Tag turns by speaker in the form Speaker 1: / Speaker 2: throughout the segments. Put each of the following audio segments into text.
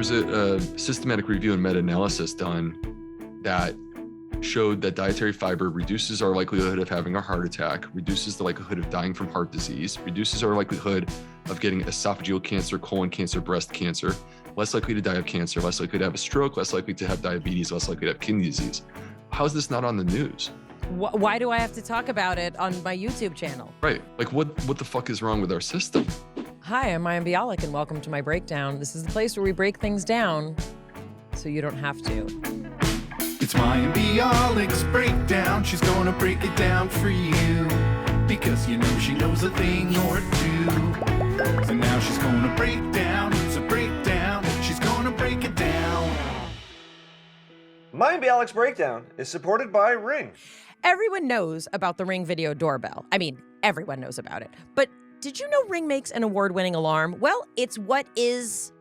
Speaker 1: There's a systematic review and meta-analysis done that showed that dietary fiber reduces our likelihood of having a heart attack, reduces the likelihood of dying from heart disease, reduces our likelihood of getting esophageal cancer, colon cancer, breast cancer, less likely to die of cancer, less likely to have a stroke, less likely to have diabetes, less likely to have kidney disease. How is this not on the news?
Speaker 2: Why do I have to talk about it on my YouTube channel?
Speaker 1: Right. Like, what the fuck is wrong with our system?
Speaker 2: Hi, I'm Mayim and Bialik, and welcome to my breakdown. This is the place where we break things down so you don't have to.
Speaker 3: It's Mayim and Bialik's breakdown. She's gonna break it down for you, because you know she knows a thing or two. So now she's gonna break down. It's a breakdown. She's gonna break it down.
Speaker 4: Mayim and Bialik's breakdown is supported by Ring.
Speaker 2: Everyone knows about the Ring video doorbell. I mean, everyone knows about it. But did you know Ring makes an award-winning alarm? Well, it's what is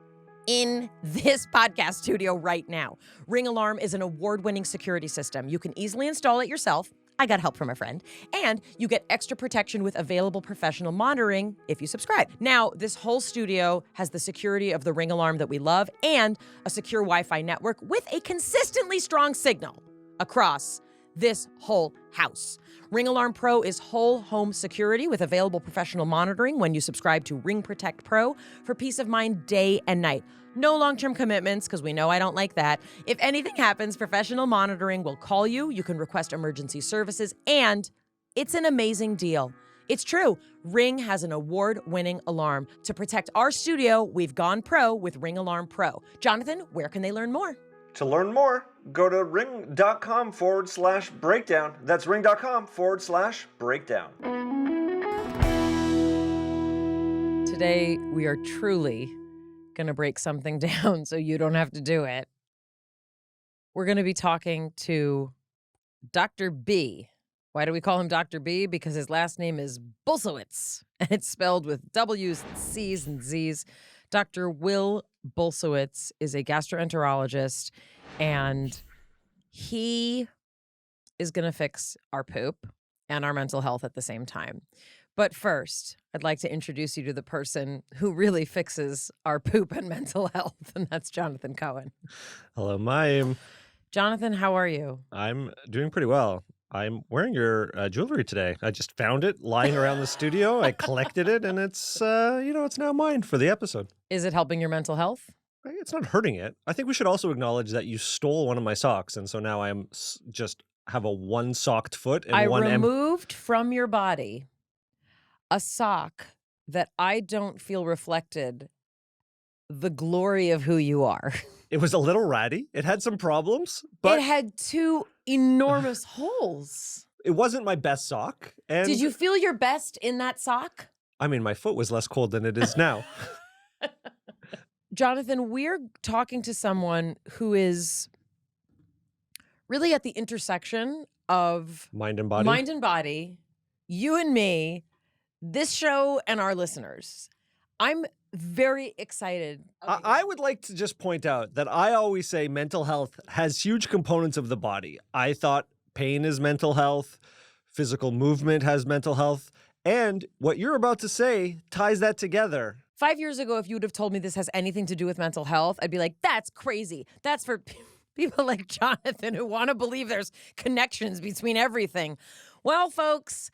Speaker 2: in this podcast studio right now. Ring Alarm is an award-winning security system. You can easily install it yourself. I got help from a friend. And you get extra protection with available professional monitoring if you subscribe. Now, this whole studio has the security of the Ring Alarm that we love and a secure Wi-Fi network with a consistently strong signal across this whole house. Ring Alarm Pro is whole home security with available professional monitoring when you subscribe to Ring Protect Pro for peace of mind day and night. No long-term commitments, because we know I don't like that. If anything happens, professional monitoring will call you. You can request emergency services, and it's an amazing deal. It's true. Ring has an award-winning alarm. To protect our studio, we've gone pro with Ring Alarm Pro. Jonathan, where can they learn more?
Speaker 4: To learn more, go to ring.com/breakdown. That's ring.com/breakdown.
Speaker 2: Today, we are truly going to break something down so you don't have to do it. We're going to be talking to Dr. B. Why do we call him Dr. B? Because his last name is Bulsiewicz, and it's spelled with W's, C's, and Z's. Dr. Will Bulsiewicz is a gastroenterologist, and he is going to fix our poop and our mental health at the same time. But first, I'd like to introduce you to the person who really fixes our poop and mental health, and that's Jonathan Cohen.
Speaker 5: Hello, Mayim.
Speaker 2: Jonathan, how are you?
Speaker 5: I'm doing pretty well. I'm wearing your jewelry today. I just found it lying around the studio. I collected it, and it's, it's now mine for the episode.
Speaker 2: Is it helping your mental health?
Speaker 5: It's not hurting it. I think we should also acknowledge that you stole one of my socks, and so now I am just have a one-socked foot and
Speaker 2: I
Speaker 5: one.
Speaker 2: Removed from your body a sock that I don't feel reflected the glory of who you are.
Speaker 5: It was a little ratty. It had some problems, but
Speaker 2: it had two enormous holes.
Speaker 5: It wasn't my best sock. And
Speaker 2: did you feel your best in that sock?
Speaker 5: I mean, my foot was less cold than it is now.
Speaker 2: Jonathan, we're talking to someone who is really at the intersection of
Speaker 5: mind and body.
Speaker 2: Mind and body, you and me, this show and our listeners. I'm very excited.
Speaker 5: I would like to just point out that I always say mental health has huge components of the body. I thought pain is mental health, physical movement has mental health, and what you're about to say ties that together.
Speaker 2: 5 years ago, if you would have told me this has anything to do with mental health, I'd be like, that's crazy. That's for people like Jonathan who want to believe there's connections between everything. Well, folks,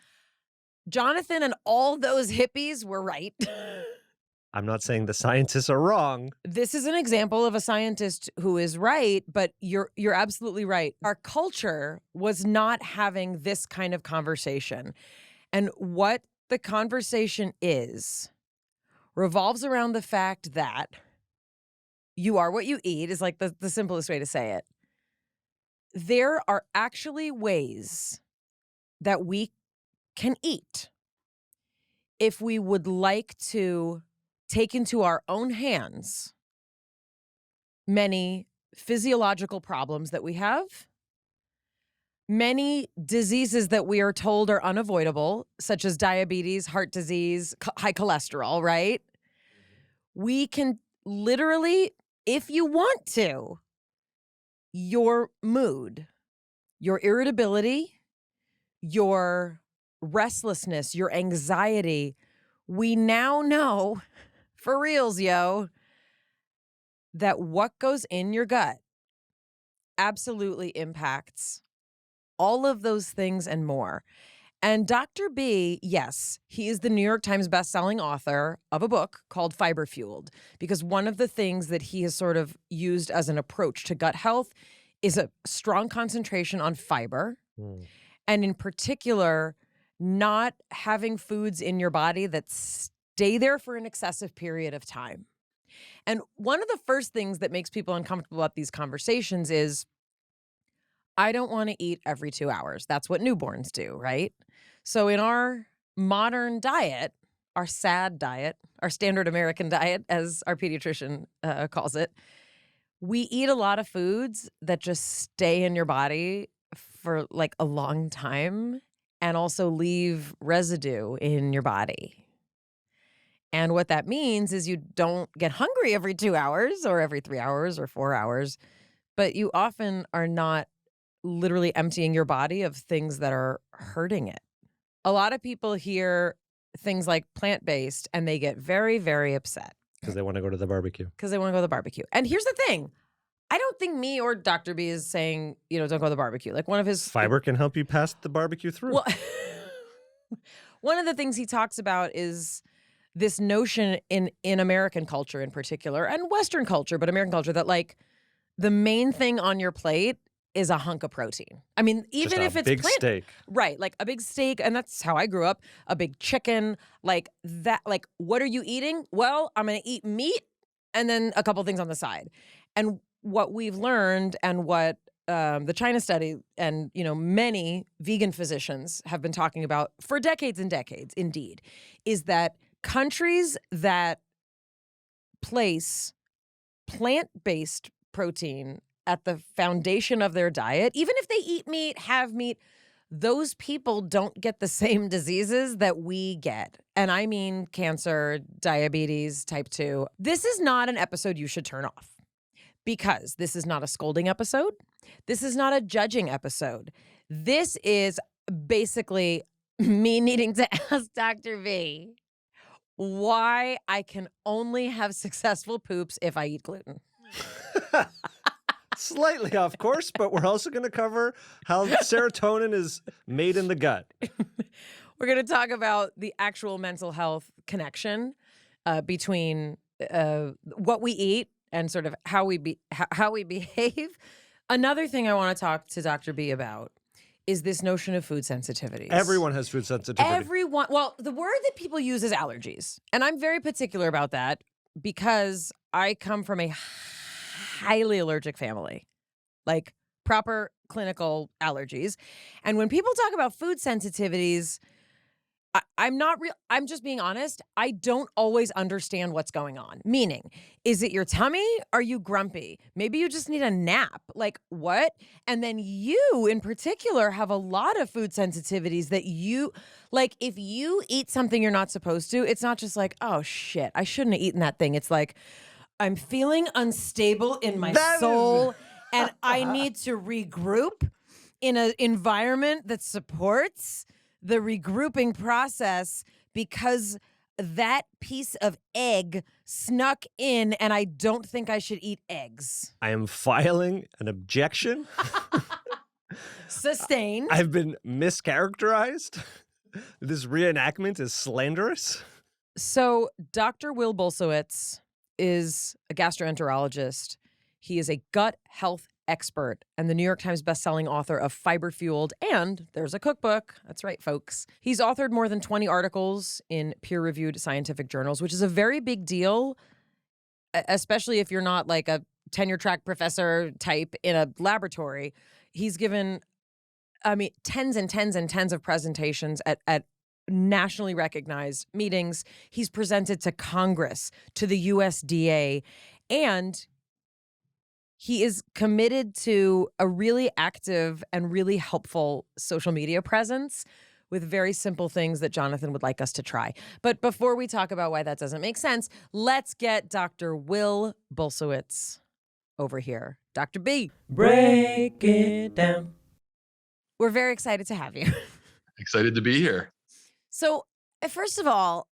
Speaker 2: Jonathan and all those hippies were right.
Speaker 5: I'm not saying the scientists are wrong.
Speaker 2: This is an example of a scientist who is right, but you're absolutely right. Our culture was not having this kind of conversation. And what the conversation is revolves around the fact that you are what you eat is like the simplest way to say it. There are actually ways that we can eat if we would like to take into our own hands many physiological problems that we have, many diseases that we are told are unavoidable, such as diabetes, heart disease, high cholesterol, right? We can literally, if you want to, your mood, your irritability, your restlessness, your anxiety, we now know, for reals, yo, that what goes in your gut absolutely impacts all of those things and more. And Dr. B, yes, he is the New York Times bestselling author of a book called Fiber Fueled, because one of the things that he has sort of used as an approach to gut health is a strong concentration on fiber, and in particular, not having foods in your body that stay there for an excessive period of time. And one of the first things that makes people uncomfortable about these conversations is, I don't want to eat every 2 hours. That's what newborns do, right? So in our modern diet, our SAD diet, our standard American diet, as our pediatrician calls it, we eat a lot of foods that just stay in your body for like a long time and also leave residue in your body. And what that means is you don't get hungry every 2 hours or every 3 hours or 4 hours, but you often are not literally emptying your body of things that are hurting it. A lot of people hear things like plant-based and they get very, very upset.
Speaker 5: Because they want to go to the barbecue.
Speaker 2: And here's the thing. I don't think me or Dr. B is saying, don't go to the barbecue. Like one of his...
Speaker 5: Fiber can help you pass the barbecue through.
Speaker 2: Well, one of the things he talks about is this notion in American culture in particular, and Western culture, but American culture, that like the main thing on your plate is a hunk of protein. I mean, even if it's
Speaker 5: big steak.
Speaker 2: Right, like a big steak, and that's how I grew up, a big chicken, like that. Like, what are you eating? Well, I'm going to eat meat and then a couple things on the side. And what we've learned and what the China study and, many vegan physicians have been talking about for decades and decades, indeed, is that countries that place plant-based protein at the foundation of their diet, even if they eat meat, have meat, those people don't get the same diseases that we get. And I mean cancer, diabetes, type 2. This is not an episode you should turn off, because this is not a scolding episode. This is not a judging episode. This is basically me needing to ask Dr. V why I can only have successful poops if I eat gluten.
Speaker 5: Slightly off course, but we're also going to cover how serotonin is made in the gut.
Speaker 2: We're going to talk about the actual mental health connection between what we eat and sort of how we behave. Another thing I want to talk to Dr. B about is this notion of food sensitivities.
Speaker 5: Everyone has food sensitivity.
Speaker 2: Well, the word that people use is allergies. And I'm very particular about that because I come from a highly allergic family, like proper clinical allergies. And when people talk about food sensitivities, I'm just being honest. I don't always understand what's going on. Meaning, is it your tummy? Are you grumpy? Maybe you just need a nap. Like what? And then you in particular have a lot of food sensitivities that you, like if you eat something you're not supposed to, it's not just like, oh shit, I shouldn't have eaten that thing. It's like, I'm feeling unstable in my soul and I need to regroup in an environment that supports the regrouping process because that piece of egg snuck in and I don't think I should eat eggs.
Speaker 5: I am filing an objection.
Speaker 2: Sustained.
Speaker 5: I've been mischaracterized. This reenactment is slanderous.
Speaker 2: So Dr. Will Bulsiewicz is a gastroenterologist. He is a gut health expert and the New York Times bestselling author of Fiber Fueled, and there's a cookbook. That's right, folks. He's authored more than 20 articles in peer-reviewed scientific journals, which is a very big deal, especially if you're not like a tenure-track professor type in a laboratory. He's given, tens and tens and tens of presentations at nationally recognized meetings. He's presented to Congress, to the USDA, and he is committed to a really active and really helpful social media presence with very simple things that Jonathan would like us to try. But before we talk about why that doesn't make sense, let's get Dr. Will Bulsiewicz over here. Dr. B, break it down. We're very excited to have you.
Speaker 1: Excited to be here.
Speaker 2: So, first of all,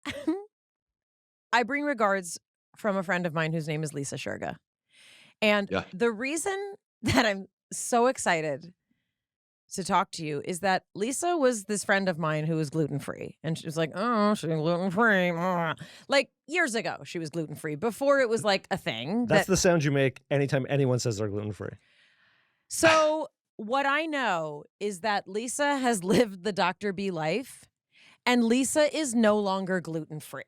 Speaker 2: I bring regards from a friend of mine whose name is Lisa Shurga. And
Speaker 1: Yeah.
Speaker 2: the reason that I'm so excited to talk to you is that Lisa was this friend of mine who was gluten-free. And she was like, oh, she's gluten-free. Like years ago, she was gluten-free before it was like a thing.
Speaker 5: That's the sound you make anytime anyone says they're gluten-free.
Speaker 2: So what I know is that Lisa has lived the Dr. B life, and Lisa is no longer gluten-free.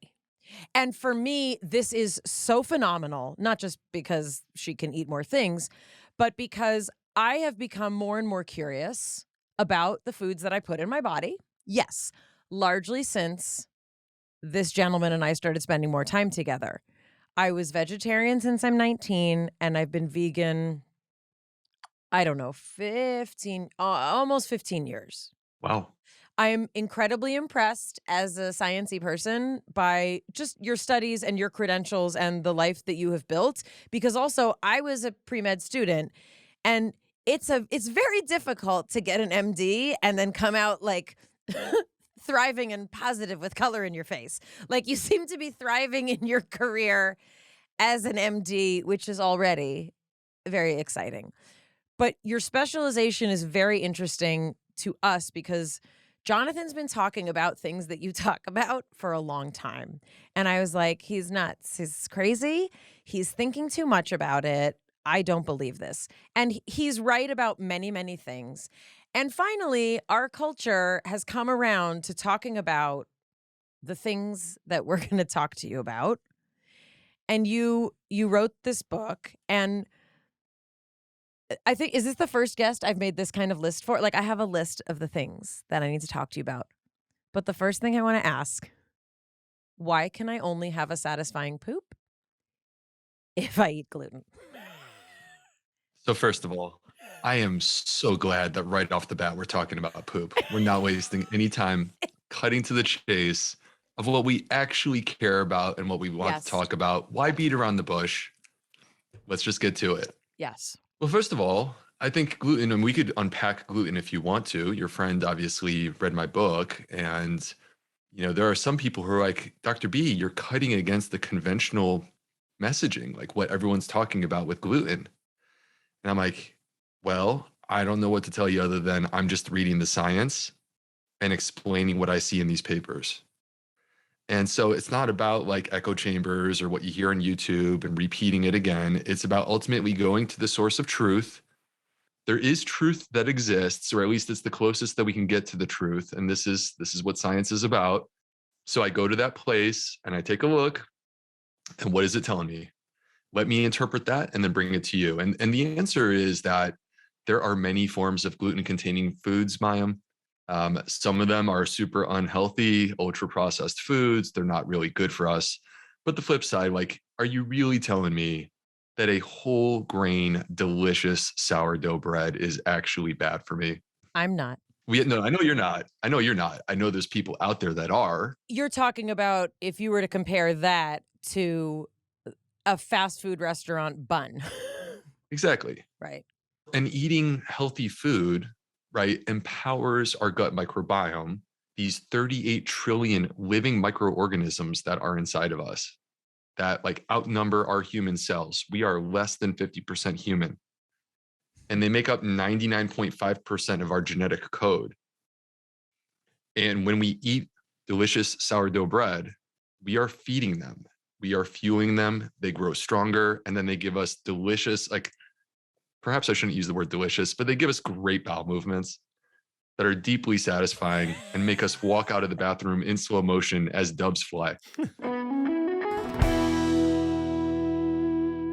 Speaker 2: And for me, this is so phenomenal, not just because she can eat more things, but because I have become more and more curious about the foods that I put in my body. Yes, largely since this gentleman and I started spending more time together. I was vegetarian since I'm 19, and I've been vegan, I don't know, 15, almost 15 years.
Speaker 1: Wow.
Speaker 2: I'm incredibly impressed as a sciencey person by just your studies and your credentials and the life that you have built, because also I was a pre-med student, and it's very difficult to get an MD and then come out like thriving and positive with color in your face. Like you seem to be thriving in your career as an MD, which is already very exciting. But your specialization is very interesting to us because Jonathan's been talking about things that you talk about for a long time. And I was like, he's nuts. He's crazy. He's thinking too much about it. I don't believe this. And he's right about many, many things. And finally, our culture has come around to talking about the things that we're going to talk to you about. And you wrote this book, and I think, is this the first guest I've made this kind of list for? Like, I have a list of the things that I need to talk to you about. But the first thing I want to ask, why can I only have a satisfying poop if I eat gluten?
Speaker 1: So first of all, I am so glad that right off the bat, we're talking about poop. We're not wasting any time cutting to the chase of what we actually care about and what we want to talk about. Why beat around the bush? Let's just get to it.
Speaker 2: Yes.
Speaker 1: Well, first of all, I think gluten, and we could unpack gluten if you want to. Your friend obviously read my book, and there are some people who are like, Dr. B, you're cutting against the conventional messaging, like what everyone's talking about with gluten. And I'm like, well, I don't know what to tell you other than I'm just reading the science and explaining what I see in these papers. And so it's not about like echo chambers or what you hear on YouTube and repeating it again. It's about ultimately going to the source of truth. There is truth that exists, or at least it's the closest that we can get to the truth. And this is what science is about. So I go to that place and I take a look, and what is it telling me? Let me interpret that and then bring it to you. And the answer is that there are many forms of gluten-containing foods, Mayim. Some of them are super unhealthy, ultra-processed foods. They're not really good for us. But the flip side, like, are you really telling me that a whole grain, delicious sourdough bread is actually bad for me?
Speaker 2: I'm not.
Speaker 1: No, I know you're not. I know you're not. I know there's people out there that are.
Speaker 2: You're talking about if you were to compare that to a fast food restaurant bun.
Speaker 1: Exactly.
Speaker 2: Right.
Speaker 1: And eating healthy food, right, empowers our gut microbiome, these 38 trillion living microorganisms that are inside of us that like outnumber our human cells. We are less than 50% human. And they make up 99.5% of our genetic code. And when we eat delicious sourdough bread, we are feeding them. We are fueling them. They grow stronger. And then they give us delicious, like, perhaps I shouldn't use the word delicious, but they give us great bowel movements that are deeply satisfying and make us walk out of the bathroom in slow motion as doves fly.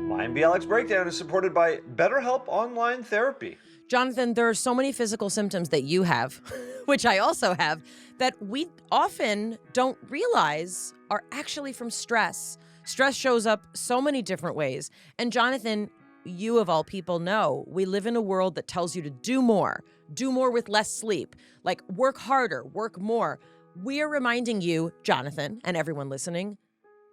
Speaker 4: Mayim Bialik's Breakdown is supported by BetterHelp Online Therapy.
Speaker 2: Jonathan, there are so many physical symptoms that you have, which I also have, that we often don't realize are actually from stress. Stress shows up so many different ways. And Jonathan, you of all people know, we live in a world that tells you to do more with less sleep, like work harder, work more. We are reminding you, Jonathan, and everyone listening,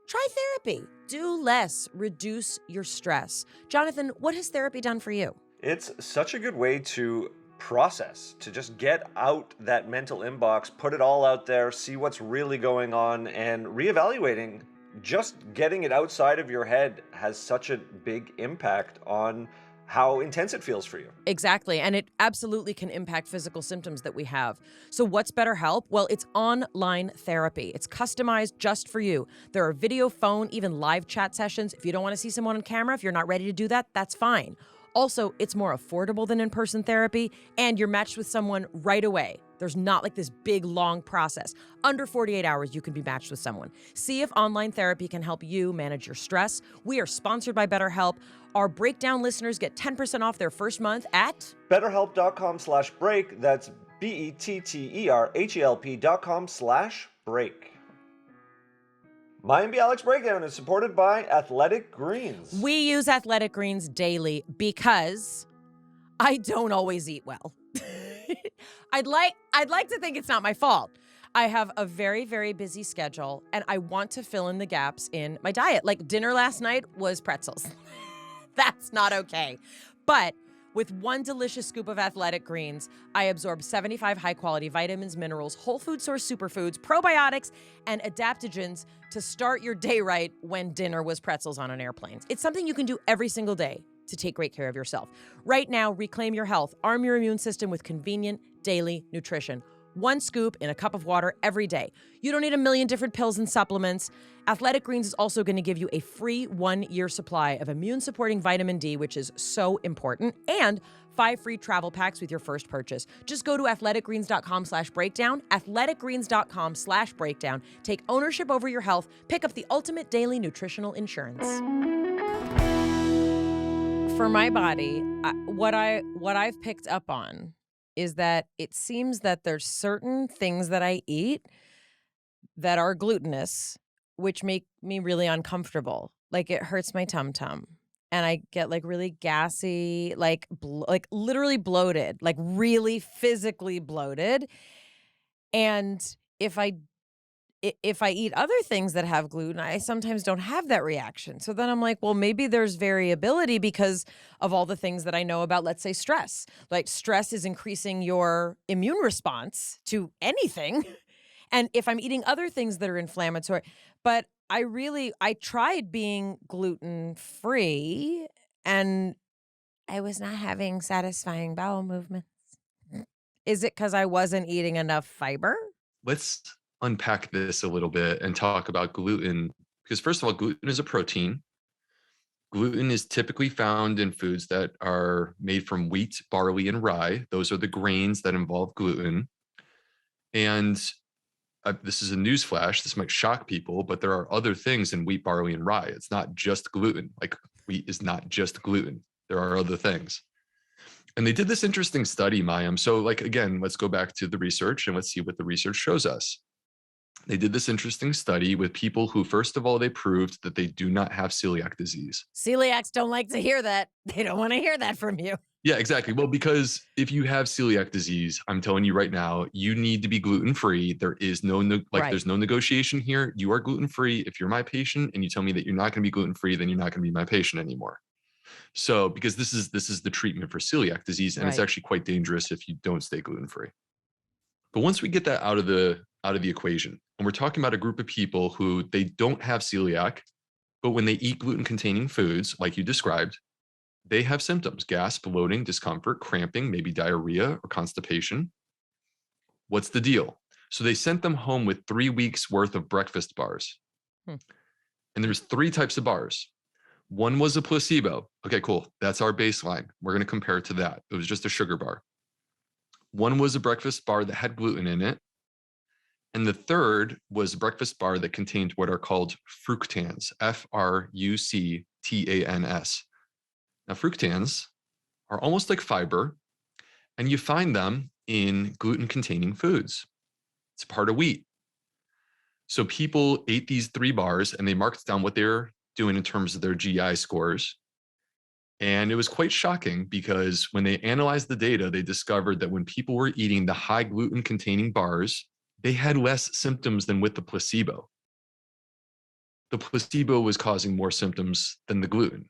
Speaker 2: try therapy, do less, reduce your stress. Jonathan, what has therapy done for you?
Speaker 4: It's such a good way to process, to just get out that mental inbox, put it all out there, see what's really going on, and reevaluating just getting it outside of your head has such a big impact on how intense it feels for you.
Speaker 2: Exactly. And it absolutely can impact physical symptoms that we have. So what's BetterHelp? Well, it's online therapy. It's customized just for you. There are video, phone, even live chat sessions. If you don't want to see someone on camera, if you're not ready to do that, that's fine. Also, it's more affordable than in-person therapy, and you're matched with someone right away. There's not like this big, long process. Under 48 hours, you can be matched with someone. See if online therapy can help you manage your stress. We are sponsored by BetterHelp. Our Breakdown listeners get 10% off their first month at
Speaker 4: BetterHelp.com/break. That's BetterHelp.com/break. Mayim Bialik's Breakdown is supported by Athletic Greens.
Speaker 2: We use Athletic Greens daily because I don't always eat well. I'd like to think it's not my fault. I have a very, very busy schedule, and I want to fill in the gaps in my diet. Like dinner last night was pretzels. That's not okay. But with one delicious scoop of Athletic Greens, I absorb 75 high-quality vitamins, minerals, whole food source superfoods, probiotics, and adaptogens to start your day right when dinner was pretzels on an airplane. It's something you can do every single day to take great care of yourself. Right now, reclaim your health. Arm your immune system with convenient daily nutrition. One scoop in a cup of water every day. You don't need a million different pills and supplements. Athletic Greens is also going to give you a free 1-year supply of immune-supporting vitamin D, which is so important, and 5 free travel packs with your first purchase. Just go to athleticgreens.com/breakdown, athleticgreens.com/breakdown. Take ownership over your health. Pick up the ultimate daily nutritional insurance. For my body, what I've picked up on is that it seems that there's certain things that I eat that are glutinous, which make me really uncomfortable. Like it hurts my tum-tum, and I get like really gassy, like literally bloated, like really physically bloated. And if I eat other things that have gluten, I sometimes don't have that reaction. So then I'm like, well, maybe there's variability because of all the things that I know about, let's say, stress. Like stress is increasing your immune response to anything. And if I'm eating other things that are inflammatory, but I tried being gluten-free and I was not having satisfying bowel movements. Is it because I wasn't eating enough fiber?
Speaker 1: Let's unpack this a little bit and talk about gluten, because first of all, gluten is a protein. Gluten is typically found in foods that are made from wheat, barley, and rye. Those are the grains that involve gluten. And this is a news flash. This might shock people, but there are other things in wheat, barley, and rye. It's not just gluten. Like wheat is not just gluten. There are other things. And they did this interesting study, Mayim. So like, again, let's go back to the research and let's see what the research shows us. They did this interesting study with people who, first of all, they proved that they do not have celiac disease.
Speaker 2: Celiacs don't like to hear that. They don't want to hear that from you.
Speaker 1: Yeah, exactly. Well, because if you have celiac disease, I'm telling you right now, you need to be gluten-free. There is there's no negotiation here. You are gluten-free. If you're my patient and you tell me that you're not going to be gluten-free, then you're not going to be my patient anymore. So, because this is the treatment for celiac disease, and it's actually quite dangerous if you don't stay gluten-free. But once we get that out of the equation, and we're talking about a group of people who they don't have celiac, but when they eat gluten-containing foods, like you described, they have symptoms: gas, bloating, discomfort, cramping, maybe diarrhea or constipation. What's the deal? So they sent them home with 3 weeks worth of breakfast bars. And there's 3 types of bars. One was a placebo. Okay, cool. That's our baseline. We're going to compare it to that. It was just a sugar bar. One was a breakfast bar that had gluten in it. And the third was a breakfast bar that contained what are called fructans, Fructans. Now, fructans are almost like fiber, and you find them in gluten-containing foods. It's part of wheat. So people ate these 3 bars, and they marked down what they're doing in terms of their GI scores. And it was quite shocking because when they analyzed the data, they discovered that when people were eating the high gluten-containing bars, they had less symptoms than with the placebo. The placebo was causing more symptoms than the gluten.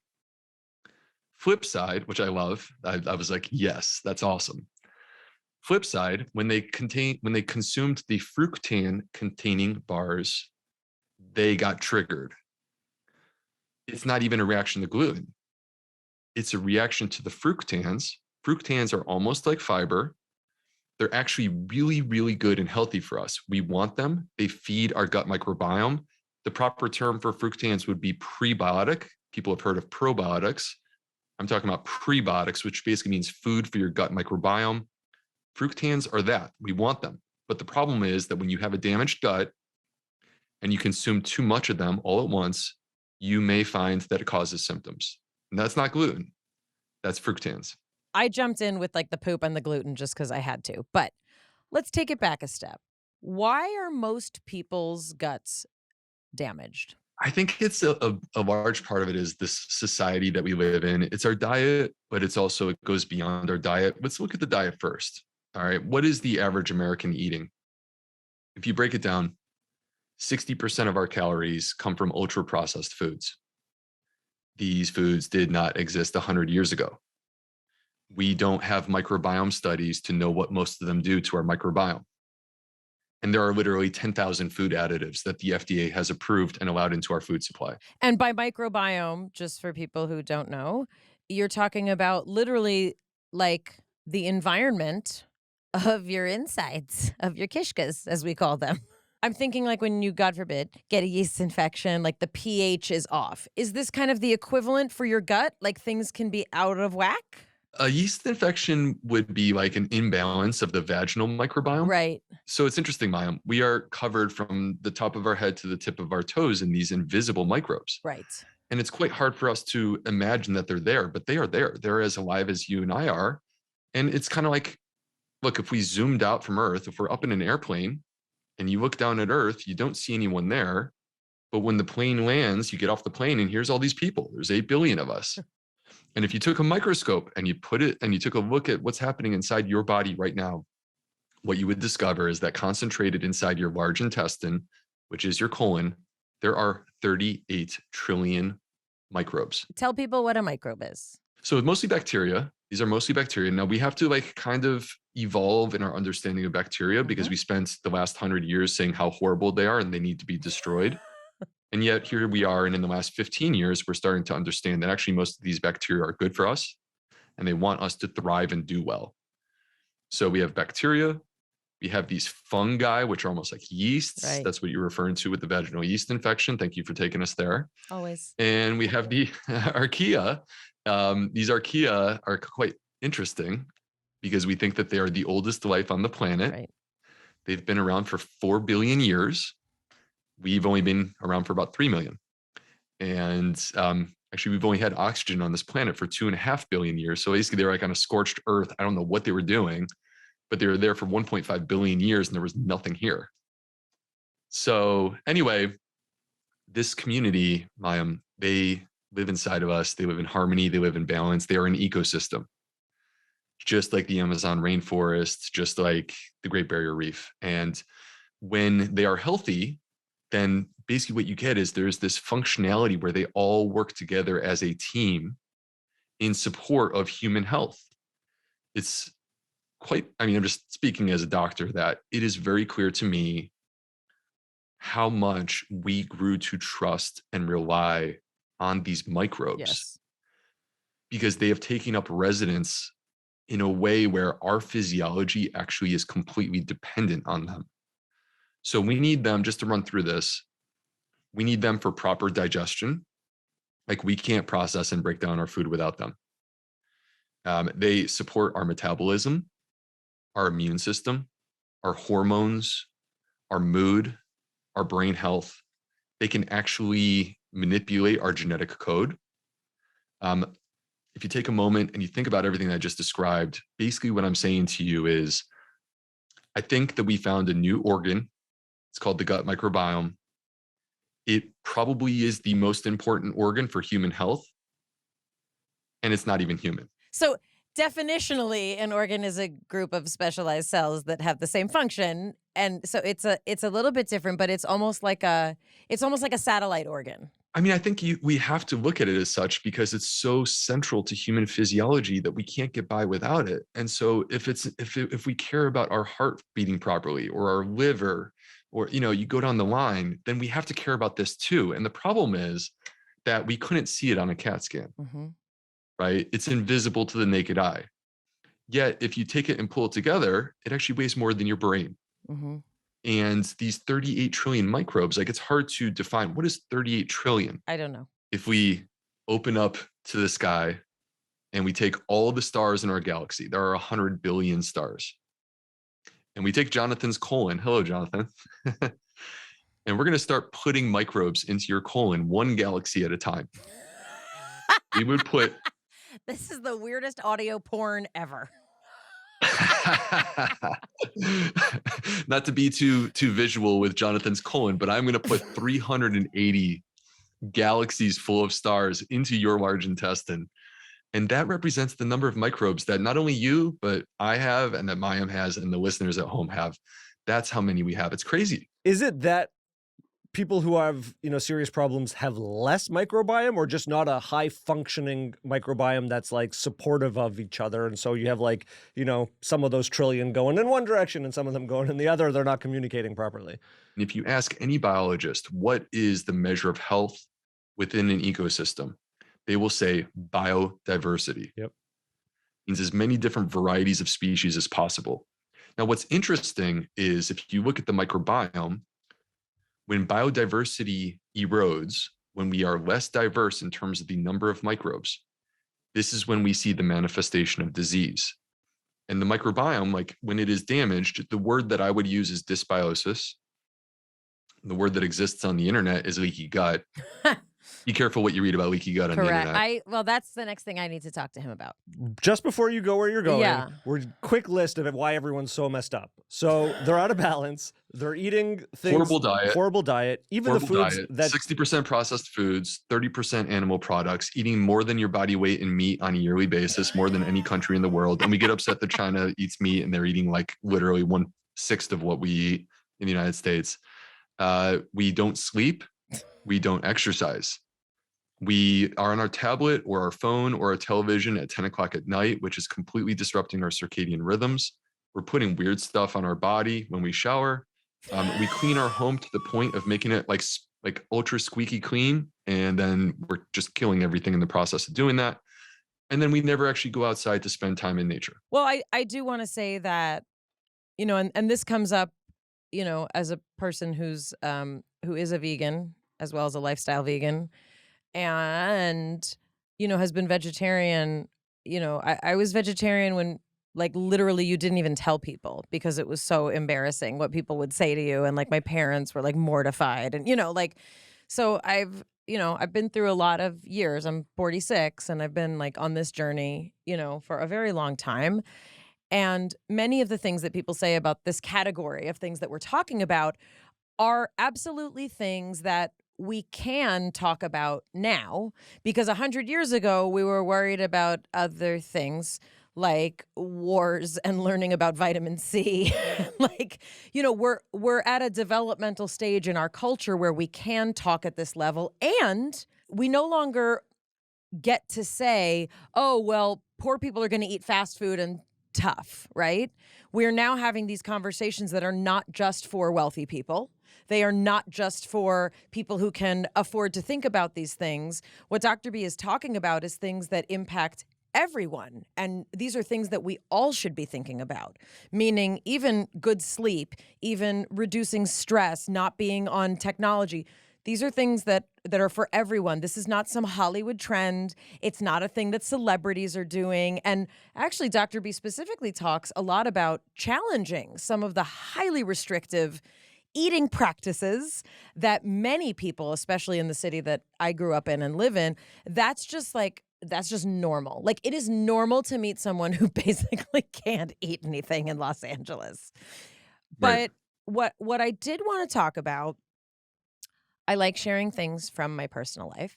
Speaker 1: Flip side, which I love, I was like, yes, that's awesome. Flip side, when they consumed the fructan containing bars, they got triggered. It's not even a reaction to gluten. It's a reaction to the fructans. Fructans are almost like fiber. They're actually really, really good and healthy for us. We want them. They feed our gut microbiome. The proper term for fructans would be prebiotic. People have heard of probiotics. I'm talking about prebiotics, which basically means food for your gut microbiome. Fructans are that. We want them. But the problem is that when you have a damaged gut and you consume too much of them all at once, you may find that it causes symptoms. And that's not gluten. That's fructans.
Speaker 2: I jumped in with like the poop and the gluten just because I had to. But let's take it back a step. Why are most people's guts damaged?
Speaker 1: I think it's a large part of it is this society that we live in. It's our diet, but it's also, it goes beyond our diet. Let's look at the diet first. All right. What is the average American eating? If you break it down, 60% of our calories come from ultra processed foods. These foods did not exist 100 years ago. We don't have microbiome studies to know what most of them do to our microbiome. And there are literally 10,000 food additives that the FDA has approved and allowed into our food supply.
Speaker 2: And by microbiome, just for people who don't know, you're talking about literally like the environment of your insides, of your kishkas, as we call them. I'm thinking like when you, God forbid, get a yeast infection, like the pH is off. Is this kind of the equivalent for your gut? Like things can be out of whack?
Speaker 1: A yeast infection would be like an imbalance of the vaginal microbiome.
Speaker 2: Right.
Speaker 1: So it's interesting, Mayim. We are covered from the top of our head to the tip of our toes in these invisible microbes.
Speaker 2: Right.
Speaker 1: And it's quite hard for us to imagine that they're there, but they are there. They're as alive as you and I are. And it's kind of like, look, if we zoomed out from Earth, if we're up in an airplane and you look down at Earth, you don't see anyone there. But when the plane lands, you get off the plane and here's all these people. There's 8 billion of us. And if you took a microscope and you put it and you took a look at what's happening inside your body right now, what you would discover is that concentrated inside your large intestine, which is your colon, there are 38 trillion microbes.
Speaker 2: Tell people what a microbe is.
Speaker 1: So mostly bacteria. These are mostly bacteria. Now we have to like kind of evolve in our understanding of bacteria because we spent the last 100 years saying how horrible they are and they need to be destroyed. And yet here we are. And in the last 15 years, we're starting to understand that actually most of these bacteria are good for us and they want us to thrive and do well. So we have bacteria. We have these fungi, which are almost like yeasts.
Speaker 2: Right.
Speaker 1: That's what you're referring to with the vaginal yeast infection. Thank you for taking us there.
Speaker 2: Always.
Speaker 1: And we have the Archaea. These Archaea are quite interesting because we think that they are the oldest life on the planet.
Speaker 2: Right.
Speaker 1: They've been around for 4 billion years. We've only been around for about 3 million. And actually, we've only had oxygen on this planet for 2.5 billion years. So basically, they're like on a scorched earth. I don't know what they were doing, but they were there for 1.5 billion years and there was nothing here. So anyway, this community, Mayim, they live inside of us. They live in harmony. They live in balance. They are an ecosystem, just like the Amazon rainforest, just like the Great Barrier Reef. And when they are healthy, then basically what you get is there's this functionality where they all work together as a team in support of human health. It's quite, I mean, I'm just speaking as a doctor that it is very clear to me how much we grew to trust and rely on these microbes.
Speaker 2: Yes.
Speaker 1: Because they have taken up residence in a way where our physiology actually is completely dependent on them. So we need them, just to run through this, we need them for proper digestion. Like we can't process and break down our food without them. They support our metabolism, our immune system, our hormones, our mood, our brain health. They can actually manipulate our genetic code. If you take a moment and you think about everything I just described, basically what I'm saying to you is, I think that we found a new organ. It's called the gut microbiome. It probably is the most important organ for human health, and it's not even human.
Speaker 2: So definitionally, an organ is a group of specialized cells that have the same function, and so it's a little bit different, but it's almost like a satellite organ.
Speaker 1: I mean, I think we have to look at it as such because it's so central to human physiology that we can't get by without it. And so if we care about our heart beating properly or our liver or, you go down the line, then we have to care about this too. And the problem is that we couldn't see it on a CAT scan, right? It's invisible to the naked eye. Yet, if you take it and pull it together, it actually weighs more than your brain. And these 38 trillion microbes, like, it's hard to define. What is 38 trillion?
Speaker 2: I don't know.
Speaker 1: If we open up to the sky and we take all the stars in our galaxy, there are 100 billion stars. And we take Jonathan's colon. Hello, Jonathan. And we're going to start putting microbes into your colon, one galaxy at a time. We would put...
Speaker 2: This is the weirdest audio porn ever.
Speaker 1: Not to be too visual with Jonathan's colon, but I'm going to put 380 galaxies full of stars into your large intestine. And that represents the number of microbes that not only you, but I have, and that Mayim has, and the listeners at home have. That's how many we have. It's crazy.
Speaker 5: Is it that people who have, serious problems have less microbiome, or just not a high functioning microbiome that's like supportive of each other? And so you have like, some of those trillion going in one direction and some of them going in the other. They're not communicating properly. And
Speaker 1: if you ask any biologist, what is the measure of health within an ecosystem? They will say biodiversity.
Speaker 5: Yep.
Speaker 1: Means as many different varieties of species as possible. Now, what's interesting is if you look at the microbiome, when biodiversity erodes, when we are less diverse in terms of the number of microbes, this is when we see the manifestation of disease. And the microbiome, like when it is damaged, the word that I would use is dysbiosis. The word that exists on the internet is leaky gut. Be careful what you read about leaky gut on the internet.
Speaker 2: Well, that's the next thing I need to talk to him about.
Speaker 5: Just before you go where you're going, we're quick list of why everyone's so messed up. So they're out of balance. They're eating things. Horrible diet. Even the foods that
Speaker 1: 60% processed foods, 30% animal products, eating more than your body weight in meat on a yearly basis, more than any country in the world. And we get upset that China eats meat and they're eating like literally 1/6 of what we eat in the United States. We don't sleep. We don't exercise. We are on our tablet or our phone or a television at 10 o'clock at night, which is completely disrupting our circadian rhythms. We're putting weird stuff on our body when we shower. We clean our home to the point of making it like ultra squeaky clean. And then we're just killing everything in the process of doing that. And then we never actually go outside to spend time in nature.
Speaker 2: Well, I do want to say that, and this comes up, as a person who is a vegan as well as a lifestyle vegan, and, has been vegetarian. I was vegetarian when, like, literally you didn't even tell people because it was so embarrassing what people would say to you. And like my parents were like mortified and, so I've been through a lot of years. I'm 46 and I've been like on this journey, for a very long time. And many of the things that people say about this category of things that we're talking about are absolutely things that we can talk about now, because 100 years ago, we were worried about other things like wars and learning about vitamin C. We're at a developmental stage in our culture where we can talk at this level, and we no longer get to say, oh, well, poor people are going to eat fast food and tough, right? We're now having these conversations that are not just for wealthy people. They are not just for people who can afford to think about these things. What Dr. B is talking about is things that impact everyone. And these are things that we all should be thinking about, meaning even good sleep, even reducing stress, not being on technology. These are things that are for everyone. This is not some Hollywood trend. It's not a thing that celebrities are doing. And actually, Dr. B specifically talks a lot about challenging some of the highly restrictive eating practices that many people, especially in the city that I grew up in and live in, that's just normal. Like, it is normal to meet someone who basically can't eat anything in Los Angeles.
Speaker 1: Right.
Speaker 2: But what I did want to talk about, I like sharing things from my personal life.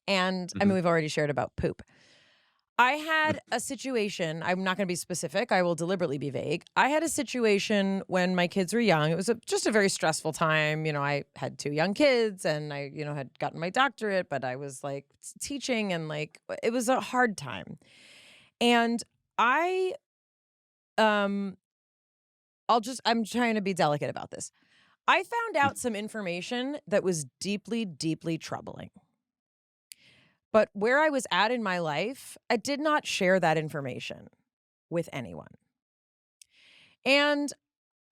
Speaker 2: And I mean, we've already shared about poop. I had a situation, I'm not going to be specific, I will deliberately be vague. I had a situation when my kids were young. It was just a very stressful time. I had 2 young kids and I, had gotten my doctorate, but I was like teaching and like, it was a hard time. And I'm trying to be delicate about this. I found out some information that was deeply, deeply troubling. But where I was at in my life, I did not share that information with anyone. And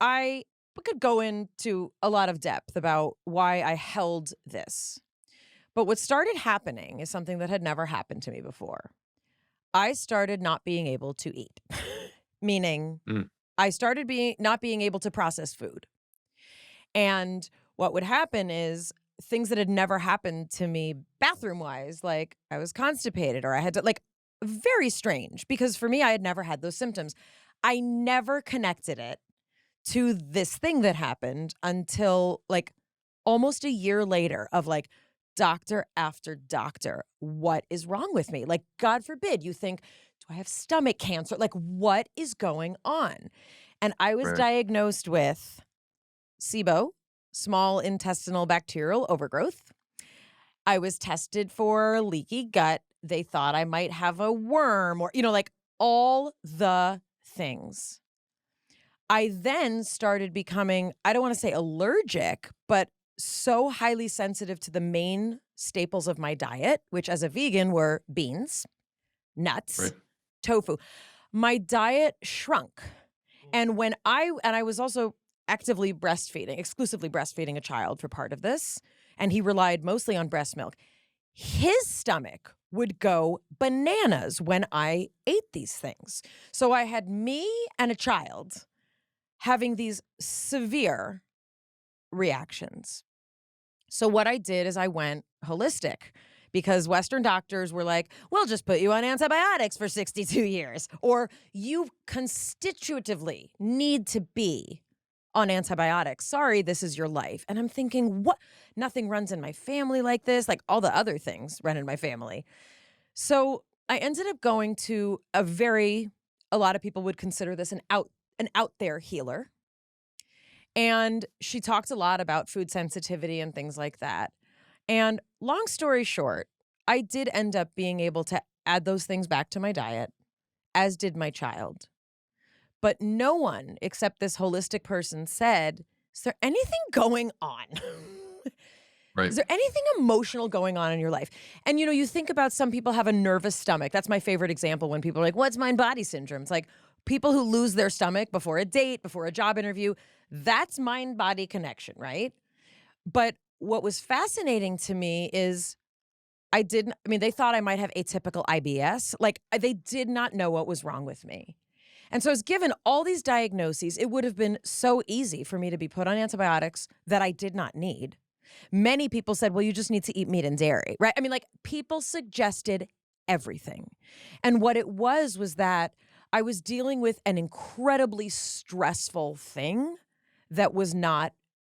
Speaker 2: I could go into a lot of depth about why I held this. But what started happening is something that had never happened to me before. I started not being able to eat, meaning I started not being able to process food. And what would happen is things that had never happened to me bathroom-wise, like I was constipated or I had to, like, very strange, because for me, I had never had those symptoms. I never connected it to this thing that happened until like almost a year later of like doctor after doctor. What is wrong with me? Like, God forbid you think, do I have stomach cancer? Like, what is going on? And I was diagnosed with SIBO, small intestinal bacterial overgrowth. I was tested for leaky gut. They thought I might have a worm or, like all the things. I then started becoming, I don't want to say allergic, but so highly sensitive to the main staples of my diet, which as a vegan were beans, nuts, tofu. My diet shrunk. And when I was also actively breastfeeding, exclusively breastfeeding a child for part of this, and he relied mostly on breast milk. His stomach would go bananas when I ate these things. So I had me and a child having these severe reactions. So what I did is I went holistic, because Western doctors were like, we'll just put you on antibiotics for 62 years, or you constitutively need to be on antibiotics. Sorry, this is your life. And I'm thinking, what? Nothing runs in my family like this. Like all the other things run in my family. So I ended up going to a lot of people would consider this an out there healer. And she talked a lot about food sensitivity and things like that. And long story short, I did end up being able to add those things back to my diet, as did my child. But no one except this holistic person said, is there anything going on? Is there anything emotional going on in your life? And, you think about some people have a nervous stomach. That's my favorite example when people are like, what's mind-body syndrome? It's like people who lose their stomach before a date, before a job interview. That's mind-body connection, right? But what was fascinating to me is they thought I might have atypical IBS. Like, they did not know what was wrong with me. And so I was given all these diagnoses. It would have been so easy for me to be put on antibiotics that I did not need. Many people said, well, you just need to eat meat and dairy, right? I mean, like, people suggested everything. And what it was that I was dealing with an incredibly stressful thing that was not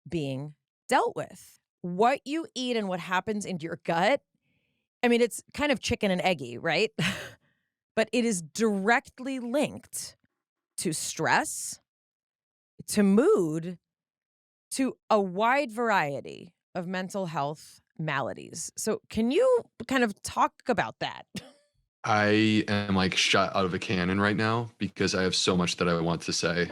Speaker 2: being dealt with. What you eat and what happens in your gut, I mean, it's kind of chicken and eggy, right? But it is directly linked to stress, to mood, to a wide variety of mental health maladies. So can you kind of talk about that?
Speaker 1: I am like shot out of a cannon right now because I have so much that I want to say.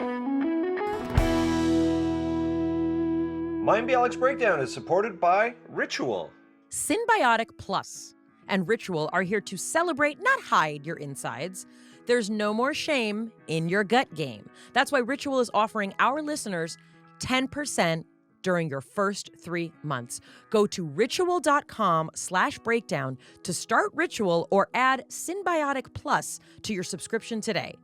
Speaker 4: Mayim and Bialik's Breakdown is supported by Ritual.
Speaker 2: Synbiotic Plus and Ritual are here to celebrate, not hide your insides. There's no more shame in your gut game. That's why Ritual is offering our listeners 10% during your first 3 months. Go to ritual.com/breakdown to start Ritual or add Synbiotic Plus to your subscription today.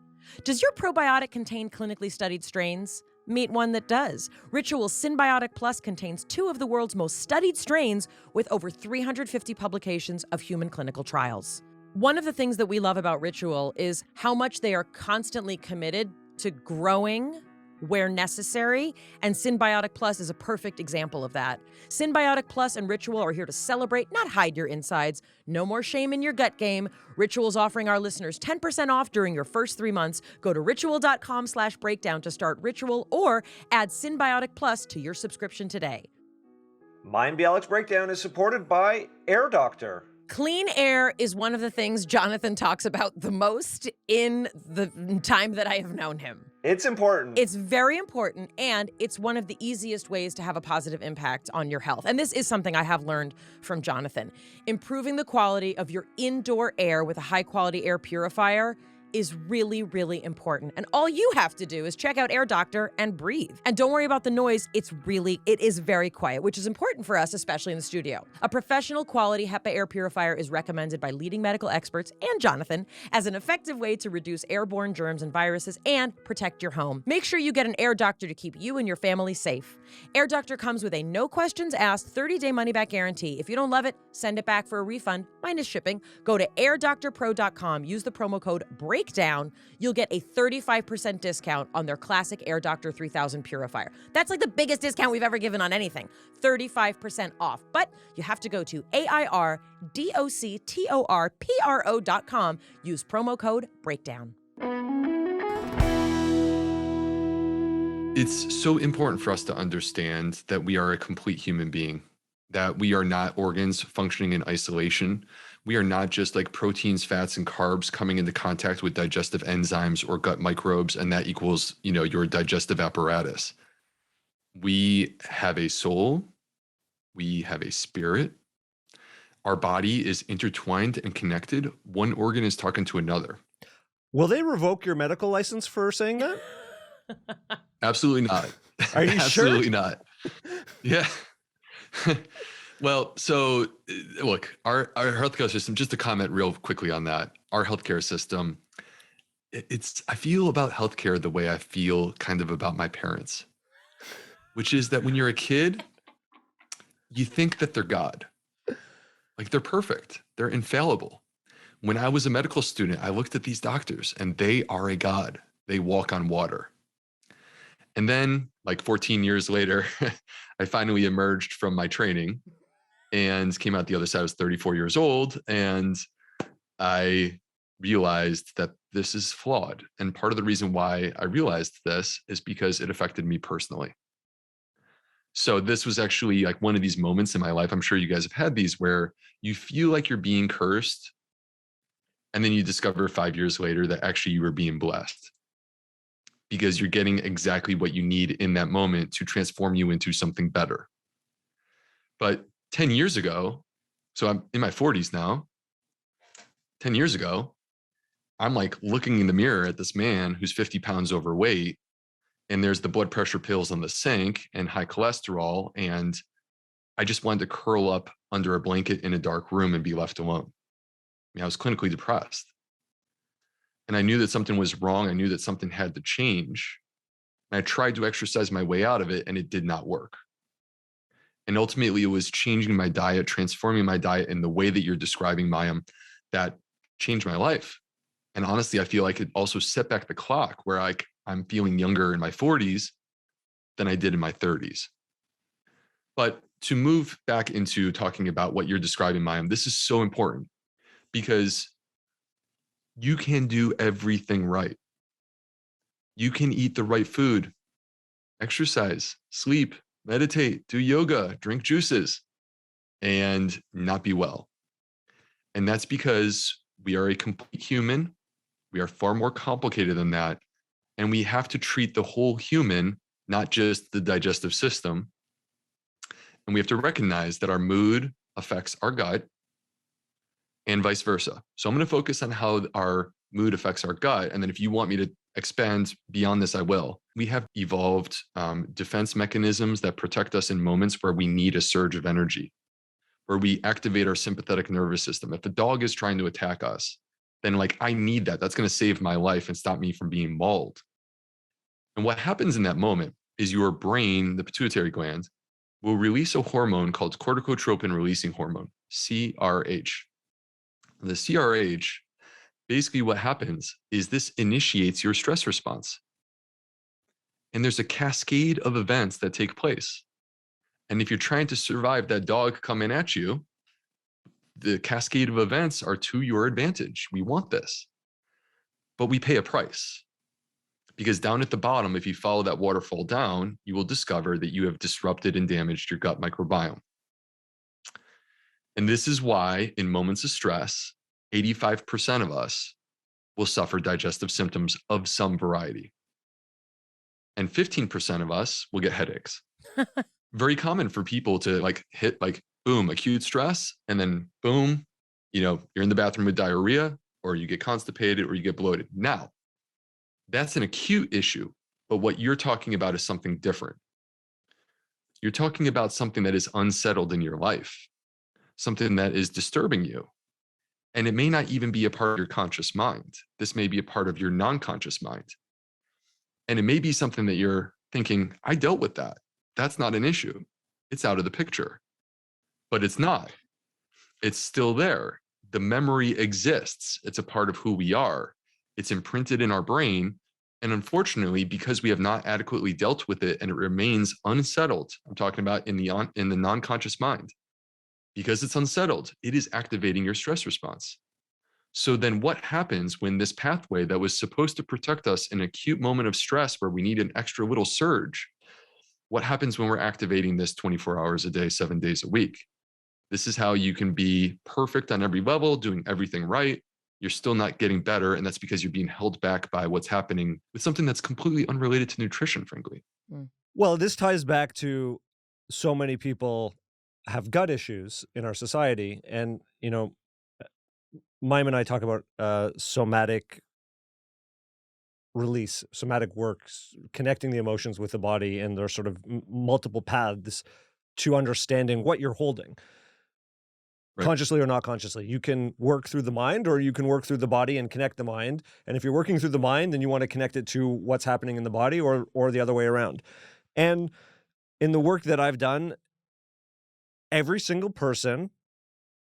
Speaker 2: Does your probiotic contain clinically studied strains? Meet one that does. Ritual Synbiotic Plus contains 2 of the world's most studied strains with over 350 publications of human clinical trials. One of the things that we love about Ritual is how much they are constantly committed to growing where necessary, and Synbiotic Plus is a perfect example of that. Synbiotic Plus and Ritual are here to celebrate, not hide your insides. No more shame in your gut game. Ritual is offering our listeners 10% off during your first 3 months. Go to ritual.com/breakdown to start Ritual or add Synbiotic Plus to your subscription today.
Speaker 4: Mayim and Bialik's Breakdown is supported by Air Doctor.
Speaker 2: Clean air is one of the things Jonathan talks about the most in the time that I have known him.
Speaker 4: It's important.
Speaker 2: It's very important, and it's one of the easiest ways to have a positive impact on your health. And this is something I have learned from Jonathan. Improving the quality of your indoor air with a high-quality air purifier is really, really important. And all you have to do is check out Air Doctor and breathe. And don't worry about the noise. It is very quiet, which is important for us, especially in the studio. A professional quality HEPA air purifier is recommended by leading medical experts and Jonathan as an effective way to reduce airborne germs and viruses and protect your home. Make sure you get an Air Doctor to keep you and your family safe. Air Doctor comes with a no questions asked 30-day money-back guarantee. If you don't love it, send it back for a refund, minus shipping. Go to airdoctorpro.com. Use the promo code BREAKDOWN. You'll get a 35% discount on their classic Air Doctor 3000 purifier. That's like the biggest discount we've ever given on anything. 35% off. But you have to go to airdoctorpro.com. Use promo code BREAKDOWN.
Speaker 1: It's so important for us to understand that we are a complete human being, that we are not organs functioning in isolation. We are not just like proteins, fats, and carbs coming into contact with digestive enzymes or gut microbes, and that equals, your digestive apparatus. We have a soul. We have a spirit. Our body is intertwined and connected. One organ is talking to another.
Speaker 5: Will they revoke your medical license for saying that?
Speaker 1: Absolutely not.
Speaker 5: Are you
Speaker 1: Absolutely
Speaker 5: sure?
Speaker 1: not. Yeah. Well, so look, our healthcare system, just to comment real quickly on that, our healthcare system, I feel about healthcare the way I feel kind of about my parents, which is that when you're a kid, you think that they're God. Like they're perfect. They're infallible. When I was a medical student, I looked at these doctors and they are a God. They walk on water. And then like 14 years later, I finally emerged from my training and came out the other side. I was 34 years old, and I realized that this is flawed. And part of the reason why I realized this is because it affected me personally. So this was actually like one of these moments in my life. I'm sure you guys have had these where you feel like you're being cursed, and then you discover 5 years later that actually you were being blessed, because you're getting exactly what you need in that moment to transform you into something better. But 10 years ago, so I'm in my 40s now, 10 years ago, I'm like looking in the mirror at this man who's 50 pounds overweight, and there's the blood pressure pills on the sink and high cholesterol, and I just wanted to curl up under a blanket in a dark room and be left alone. I was clinically depressed. And I knew that something was wrong. I knew that something had to change. And I tried to exercise my way out of it, and it did not work. And ultimately, it was changing my diet, transforming my diet in the way that you're describing, Mayim, that changed my life. And honestly, I feel like it also set back the clock where I'm feeling younger in my 40s than I did in my 30s. But to move back into talking about what you're describing, Mayim, this is so important because you can do everything right. You can eat the right food, exercise, sleep, meditate, do yoga, drink juices, and not be well. And that's because we are a complete human. We are far more complicated than that. And we have to treat the whole human, not just the digestive system. And we have to recognize that our mood affects our gut and vice versa. So I'm going to focus on how our mood affects our gut. And then if you want me to expand beyond this, I will. We have evolved defense mechanisms that protect us in moments where we need a surge of energy, where we activate our sympathetic nervous system. If a dog is trying to attack us, then I need that. That's going to save my life and stop me from being mauled. And what happens in that moment is your brain, the pituitary gland, will release a hormone called corticotropin releasing hormone, CRH. The CRH, basically what happens is this initiates your stress response. And there's a cascade of events that take place. And if you're trying to survive that dog coming at you, the cascade of events are to your advantage. We want this. But we pay a price. Because down at the bottom, if you follow that waterfall down, you will discover that you have disrupted and damaged your gut microbiome. And this is why, in moments of stress, 85% of us will suffer digestive symptoms of some variety. And 15% of us will get headaches. Very common for people to like hit like, boom, acute stress, and then boom, you're in the bathroom with diarrhea, or you get constipated, or you get bloated. Now, that's an acute issue, but what you're talking about is something different. You're talking about something that is unsettled in your life, something that is disturbing you. And it may not even be a part of your conscious mind. This may be a part of your non-conscious mind. And it may be something that you're thinking, I dealt with that. That's not an issue. It's out of the picture. But it's not. It's still there. The memory exists. It's a part of who we are. It's imprinted in our brain. And unfortunately, because we have not adequately dealt with it and it remains unsettled, I'm talking about in the non-conscious mind, because it's unsettled, it is activating your stress response. So then what happens when this pathway that was supposed to protect us in an acute moment of stress where we need an extra little surge, what happens when we're activating this 24 hours a day, 7 days a week? This is how you can be perfect on every level, doing everything right. You're still not getting better. And that's because you're being held back by what's happening with something that's completely unrelated to nutrition, frankly.
Speaker 5: Well, this ties back to so many people have gut issues in our society. And, Mayim and I talk about somatic release, somatic works, connecting the emotions with the body, and there are sort of multiple paths to understanding what you're holding. Right. Consciously or not consciously. You can work through the mind, or you can work through the body and connect the mind. And if you're working through the mind, then you want to connect it to what's happening in the body, or the other way around. And in the work that I've done, every single person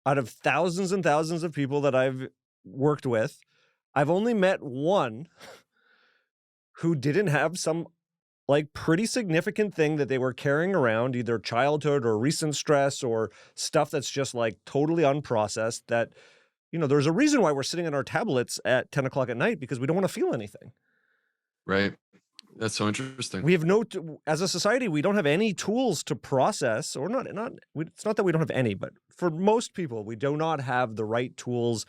Speaker 5: out of thousands and thousands of people that I've worked with, I've only met one who didn't have some like pretty significant thing that they were carrying around, either childhood or recent stress or stuff that's just like totally unprocessed, that, there's a reason why we're sitting on our tablets at 10 o'clock at night, because we don't want to feel anything.
Speaker 1: Right. That's so interesting.
Speaker 5: We have as a society, we don't have any tools to process, or it's not that we don't have any, but for most people, we do not have the right tools,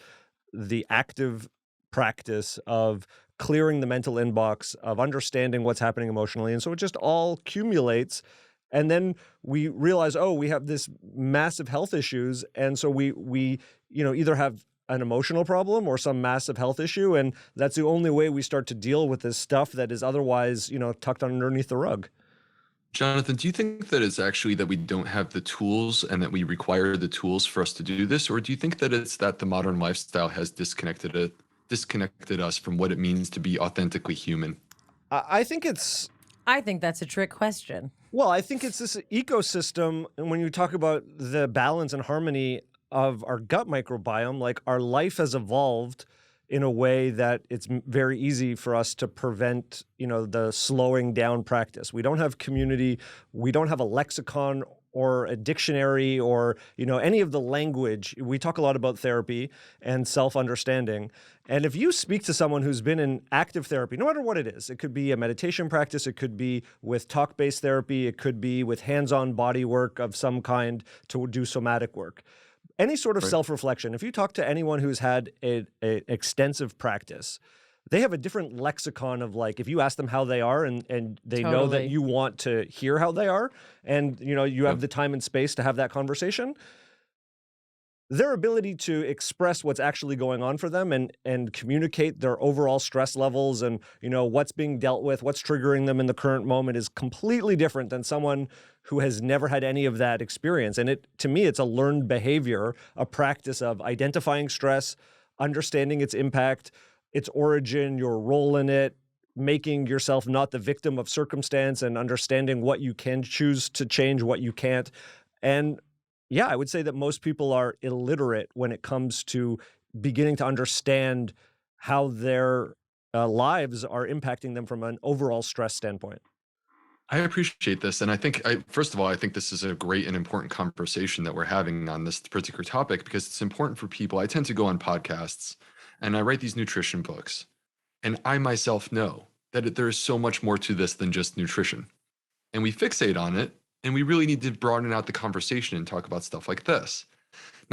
Speaker 5: the active practice of clearing the mental inbox, of understanding what's happening emotionally. And so it just all accumulates. And then we realize, we have this massive health issues. And so we either have an emotional problem or some massive health issue. And that's the only way we start to deal with this stuff that is otherwise, tucked underneath the rug.
Speaker 1: Jonathan, do you think that it's actually that we don't have the tools and that we require the tools for us to do this? Or do you think that it's that the modern lifestyle has disconnected us from what it means to be authentically human?
Speaker 5: I think
Speaker 2: that's a trick question.
Speaker 5: Well, I think it's this ecosystem. And when you talk about the balance and harmony of our gut microbiome, like our life has evolved in a way that it's very easy for us to prevent, the slowing down practice. We don't have community. We don't have a lexicon or a dictionary or, any of the language. We talk a lot about therapy and self-understanding. And if you speak to someone who's been in active therapy, no matter what it is, it could be a meditation practice, it could be with talk-based therapy, it could be with hands-on body work of some kind to do somatic work. Any sort of self-reflection. If you talk to anyone who's had an extensive practice, they have a different lexicon of like, if you ask them how they are and they know that you want to hear how they are, and you have the time and space to have that conversation, their ability to express what's actually going on for them and communicate their overall stress levels and what's being dealt with, what's triggering them in the current moment is completely different than someone who has never had any of that experience. And to me, it's a learned behavior, a practice of identifying stress, understanding its impact, its origin, your role in it, making yourself not the victim of circumstance, and understanding what you can choose to change, what you can't. And yeah, I would say that most people are illiterate when it comes to beginning to understand how their lives are impacting them from an overall stress standpoint.
Speaker 1: I appreciate this. And I think, first of all, I think this is a great and important conversation that we're having on this particular topic, because it's important for people. I tend to go on podcasts and I write these nutrition books. And I myself know that there is so much more to this than just nutrition. And we fixate on it. And we really need to broaden out the conversation and talk about stuff like this.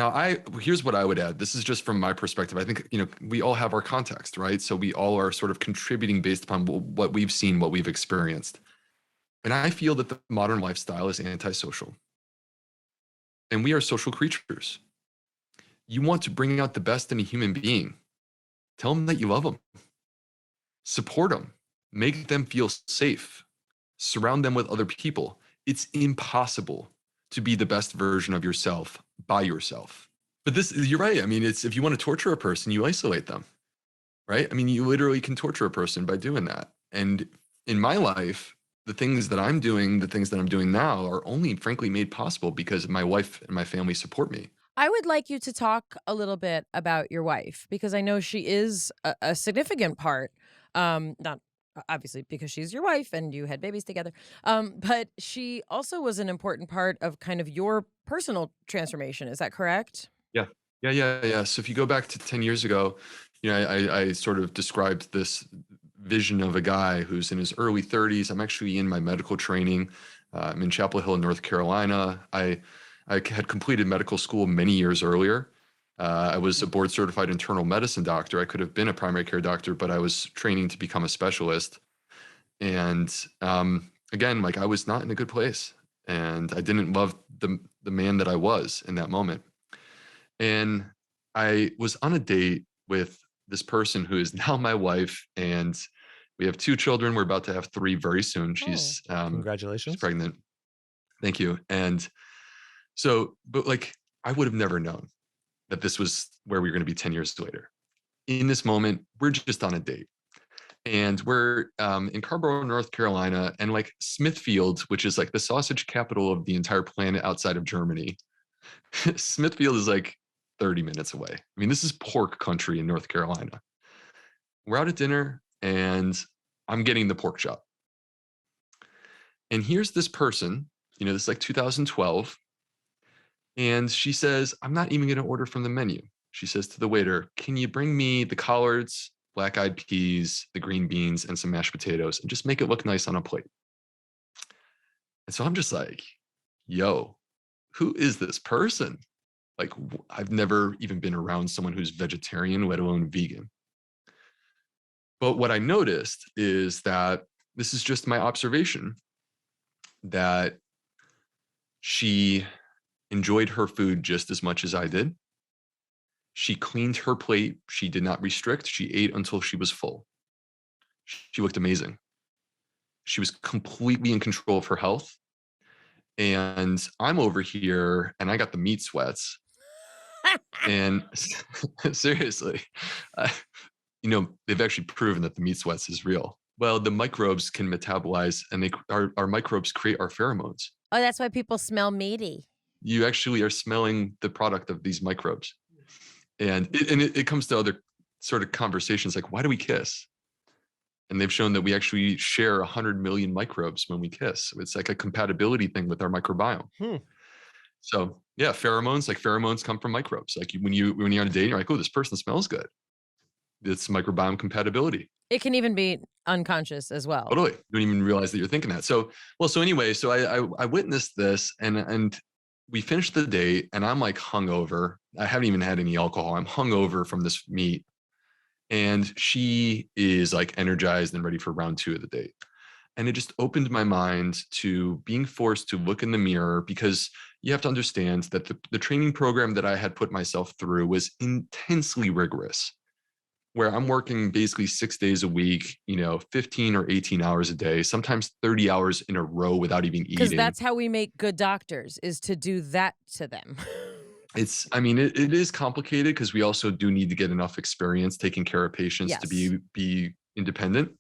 Speaker 1: Now, here's what I would add. This is just from my perspective. I think, we all have our context, right? So we all are sort of contributing based upon what we've seen, what we've experienced. And I feel that the modern lifestyle is antisocial. And we are social creatures. You want to bring out the best in a human being. Tell them that you love them. Support them. Make them feel safe. Surround them with other people. It's impossible to be the best version of yourself by yourself. But you're right. I mean, if you want to torture a person, you isolate them, right? I mean, you literally can torture a person by doing that. And in my life, the things that I'm doing now are only frankly made possible because my wife and my family support me.
Speaker 2: I would like you to talk a little bit about your wife, because I know she is a significant part, not obviously because she's your wife and you had babies together, but she also was an important part of kind of your personal transformation. Is that correct?
Speaker 1: Yeah. So if you go back to 10 years ago, I sort of described this vision of a guy who's in his early 30s. I'm actually in my medical training. I'm in Chapel Hill, North Carolina. I had completed medical school many years earlier. I was a board certified internal medicine doctor. I could have been a primary care doctor, but I was training to become a specialist. And again, like I was not in a good place, and I didn't love the man that I was in that moment. And I was on a date with this person who is now my wife, and we have 2 children. We're about to have 3 very soon. She's
Speaker 5: Congratulations.
Speaker 1: she's pregnant. Thank you. And so, but like, I would have never known that this was where we were going to be 10 years later. In this moment, we're just on a date. And we're in Carborough, North Carolina, and like Smithfield, which is like the sausage capital of the entire planet outside of Germany. Smithfield is like 30 minutes away. I mean, this is pork country in North Carolina. We're out at dinner and I'm getting the pork chop. And here's this person, this is like 2012. And she says, I'm not even going to order from the menu. She says to the waiter, can you bring me the collards, black-eyed peas, the green beans, and some mashed potatoes, and just make it look nice on a plate? And so I'm just like, yo, who is this person? Like, I've never even been around someone who's vegetarian, let alone vegan. But what I noticed is that this is just my observation, that she enjoyed her food just as much as I did. She cleaned her plate. She did not restrict. She ate until she was full. She looked amazing. She was completely in control of her health. And I'm over here and I got the meat sweats. And seriously, they've actually proven that the meat sweats is real. Well, the microbes can metabolize, and our microbes create our pheromones.
Speaker 2: Oh, that's why people smell meaty.
Speaker 1: You actually are smelling the product of these microbes. And it comes to other sort of conversations like, why do we kiss? And they've shown that we actually share 100 million microbes when we kiss. It's like a compatibility thing with our microbiome. So yeah, pheromones come from microbes. Like when you're on a date, you're like, oh, this person smells good. It's microbiome compatibility.
Speaker 2: It can even be unconscious as well.
Speaker 1: Totally. You don't even realize that you're thinking that. So I witnessed this and we finished the date and I'm like hungover. I haven't even had any alcohol. I'm hungover from this meat. And she is like energized and ready for round 2 of the date. And it just opened my mind to being forced to look in the mirror, because you have to understand that the training program that I had put myself through was intensely rigorous, where I'm working basically 6 days a week, 15 or 18 hours a day, sometimes 30 hours in a row without even eating.
Speaker 2: Because that's how we make good doctors, is to do that to them.
Speaker 1: It is complicated because we also do need to get enough experience taking care of patients to be independent.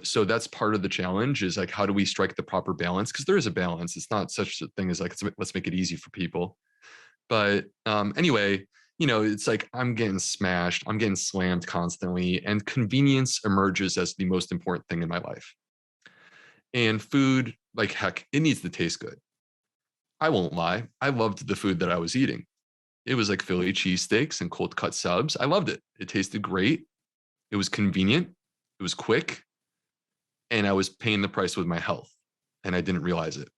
Speaker 1: So that's part of the challenge, is like, how do we strike the proper balance? Because there is a balance. It's not such a thing as like, let's make it easy for people. But anyway, it's like I'm getting smashed. I'm getting slammed constantly. And convenience emerges as the most important thing in my life. And food, like heck, it needs to taste good. I won't lie. I loved the food that I was eating. It was like Philly cheesesteaks and cold cut subs. I loved it. It tasted great. It was convenient. It was quick. And I was paying the price with my health. And I didn't realize it.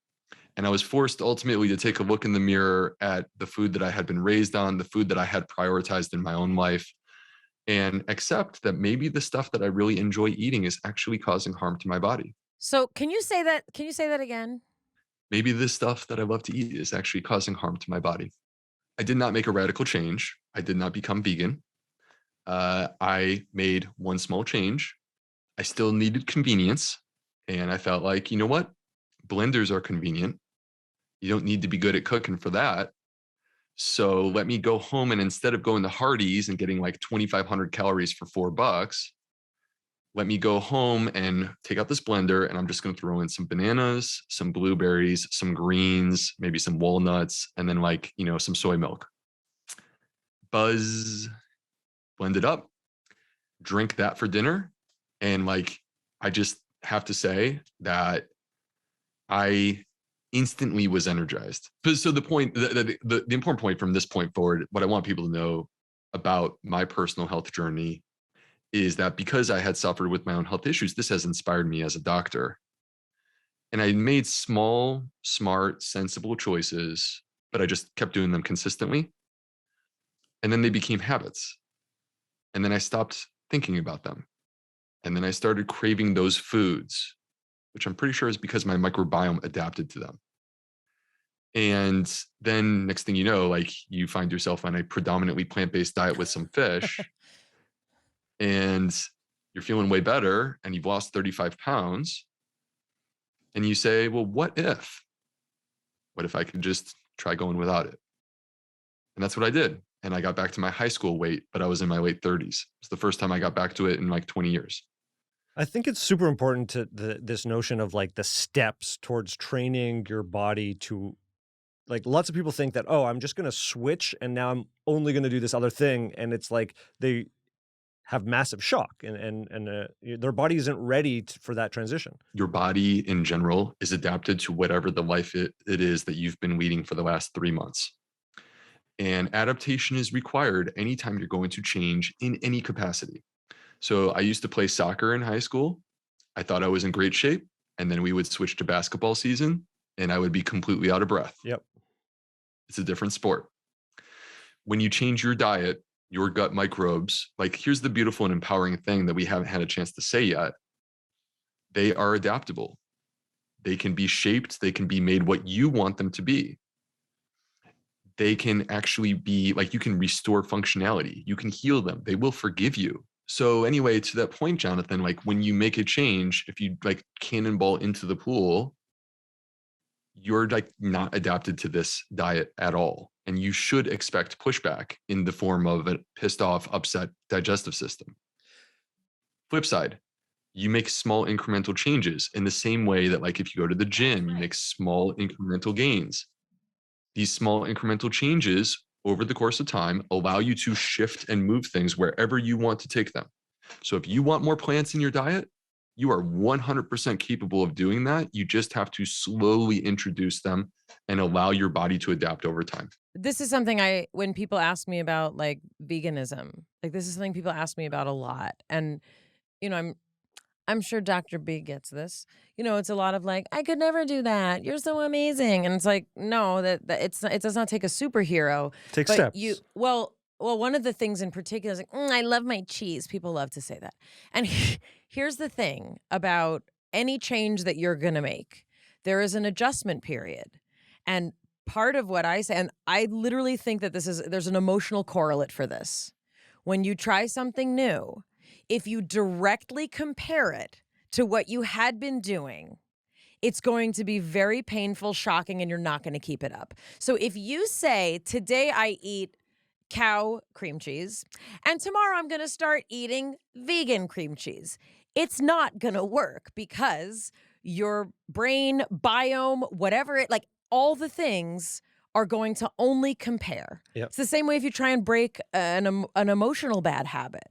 Speaker 1: And I was forced ultimately to take a look in the mirror at the food that I had been raised on, the food that I had prioritized in my own life, and accept that maybe the stuff that I really enjoy eating is actually causing harm to my body.
Speaker 2: So can you say that? Can you say that again?
Speaker 1: Maybe the stuff that I love to eat is actually causing harm to my body. I did not make a radical change. I did not become vegan. I made one small change. I still needed convenience. And I felt like, you know what? Blenders are convenient. You don't need to be good at cooking for that. So let me go home, and instead of going to Hardee's and getting like 2,500 calories for $4, let me go home and take out this blender, and I'm just going to throw in some bananas, some blueberries, some greens, maybe some walnuts, and then like, some soy milk. Buzz, blend it up, drink that for dinner. And like, I just have to say that I instantly was energized. So the point, the important point from this point forward, what I want people to know about my personal health journey is that because I had suffered with my own health issues, this has inspired me as a doctor. And I made small, smart, sensible choices, but I just kept doing them consistently. And then they became habits. And then I stopped thinking about them. And then I started craving those foods, which I'm pretty sure is because my microbiome adapted to them. And then next thing you know, like you find yourself on a predominantly plant-based diet with some fish and you're feeling way better and you've lost 35 pounds. And you say, well, what if I could just try going without it? And that's what I did. And I got back to my high school weight, but I was in my late 30s. It's the first time I got back to it in like 20 years.
Speaker 5: I think it's super important to this notion of like the steps towards training your body to, like, lots of people think that, oh, I'm just going to switch and now I'm only going to do this other thing. And it's like they have massive shock and their body isn't ready for that transition.
Speaker 1: Your body in general is adapted to whatever the life it is that you've been leading for the last 3 months. And adaptation is required anytime you're going to change in any capacity. So I used to play soccer in high school. I thought I was in great shape. And then we would switch to basketball season and I would be completely out of breath.
Speaker 5: Yep.
Speaker 1: It's a different sport. When you change your diet, your gut microbes, like here's the beautiful and empowering thing that we haven't had a chance to say yet. They are adaptable. They can be shaped. They can be made what you want them to be. They can actually be like, you can restore functionality. You can heal them. They will forgive you. So anyway, to that point, Jonathan, like when you make a change, if you like cannonball into the pool, you're like not adapted to this diet at all. And you should expect pushback in the form of a pissed off, upset digestive system. Flip side, you make small incremental changes in the same way that like if you go to the gym, you make small incremental gains. These small incremental changes over the course of time allow you to shift and move things wherever you want to take them. So if you want more plants in your diet, you are 100% capable of doing that. You just have to slowly introduce them and allow your body to adapt over time.
Speaker 2: This is something when people ask me about like veganism, like this is something people ask me about a lot. And, I'm sure Dr. B gets this. It's a lot of like, I could never do that. You're so amazing. And it's like, no, that it does not take a superhero.
Speaker 5: Take
Speaker 2: but
Speaker 5: steps.
Speaker 2: Well, one of the things in particular is like, I love my cheese. People love to say that. And here's the thing about any change that you're going to make. There is an adjustment period. And part of what I say, and I literally think that there's an emotional correlate for this. When you try something new, if you directly compare it to what you had been doing, it's going to be very painful, shocking, and you're not going to keep it up. So if you say, today I eat cow cream cheese, and tomorrow I'm going to start eating vegan cream cheese, it's not going to work because your brain, biome, whatever like all the things are going to only compare.
Speaker 5: Yep.
Speaker 2: It's the same way if you try and break an emotional bad habit.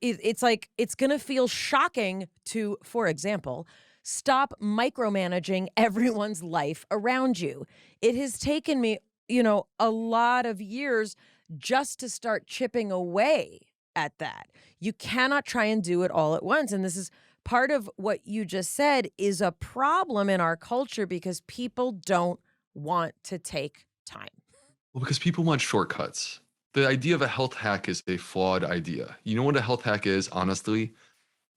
Speaker 2: It's like, it's going to feel shocking to, for example, stop micromanaging everyone's life around you. It has taken me, a lot of years just to start chipping away at that. You cannot try and do it all at once. And this is part of what you just said is a problem in our culture because people don't want to take time.
Speaker 1: Well, because people want shortcuts. The idea of a health hack is a flawed idea. You know what a health hack is, honestly?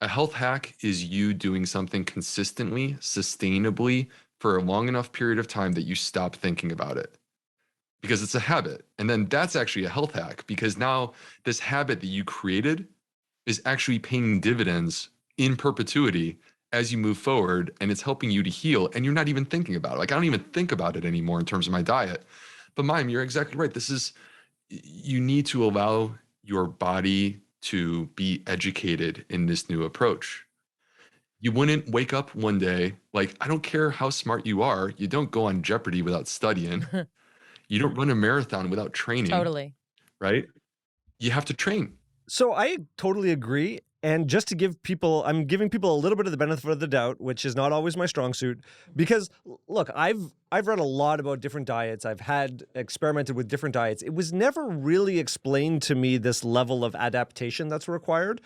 Speaker 1: A health hack is you doing something consistently, sustainably, for a long enough period of time that you stop thinking about it. Because it's a habit. And then that's actually a health hack, because now this habit that you created is actually paying dividends in perpetuity as you move forward, and it's helping you to heal, and you're not even thinking about it. Like, I don't even think about it anymore in terms of my diet. But Mayim, you're exactly right. You need to allow your body to be educated in this new approach. You wouldn't wake up one day, like, I don't care how smart you are, you don't go on Jeopardy without studying. You don't run a marathon without training.
Speaker 2: Totally.
Speaker 1: Right? You have to train.
Speaker 5: So I totally agree. And just to give people, I'm giving people a little bit of the benefit of the doubt, which is not always my strong suit, because look, I've read a lot about different diets. I've experimented with different diets. It was never really explained to me this level of adaptation that's required.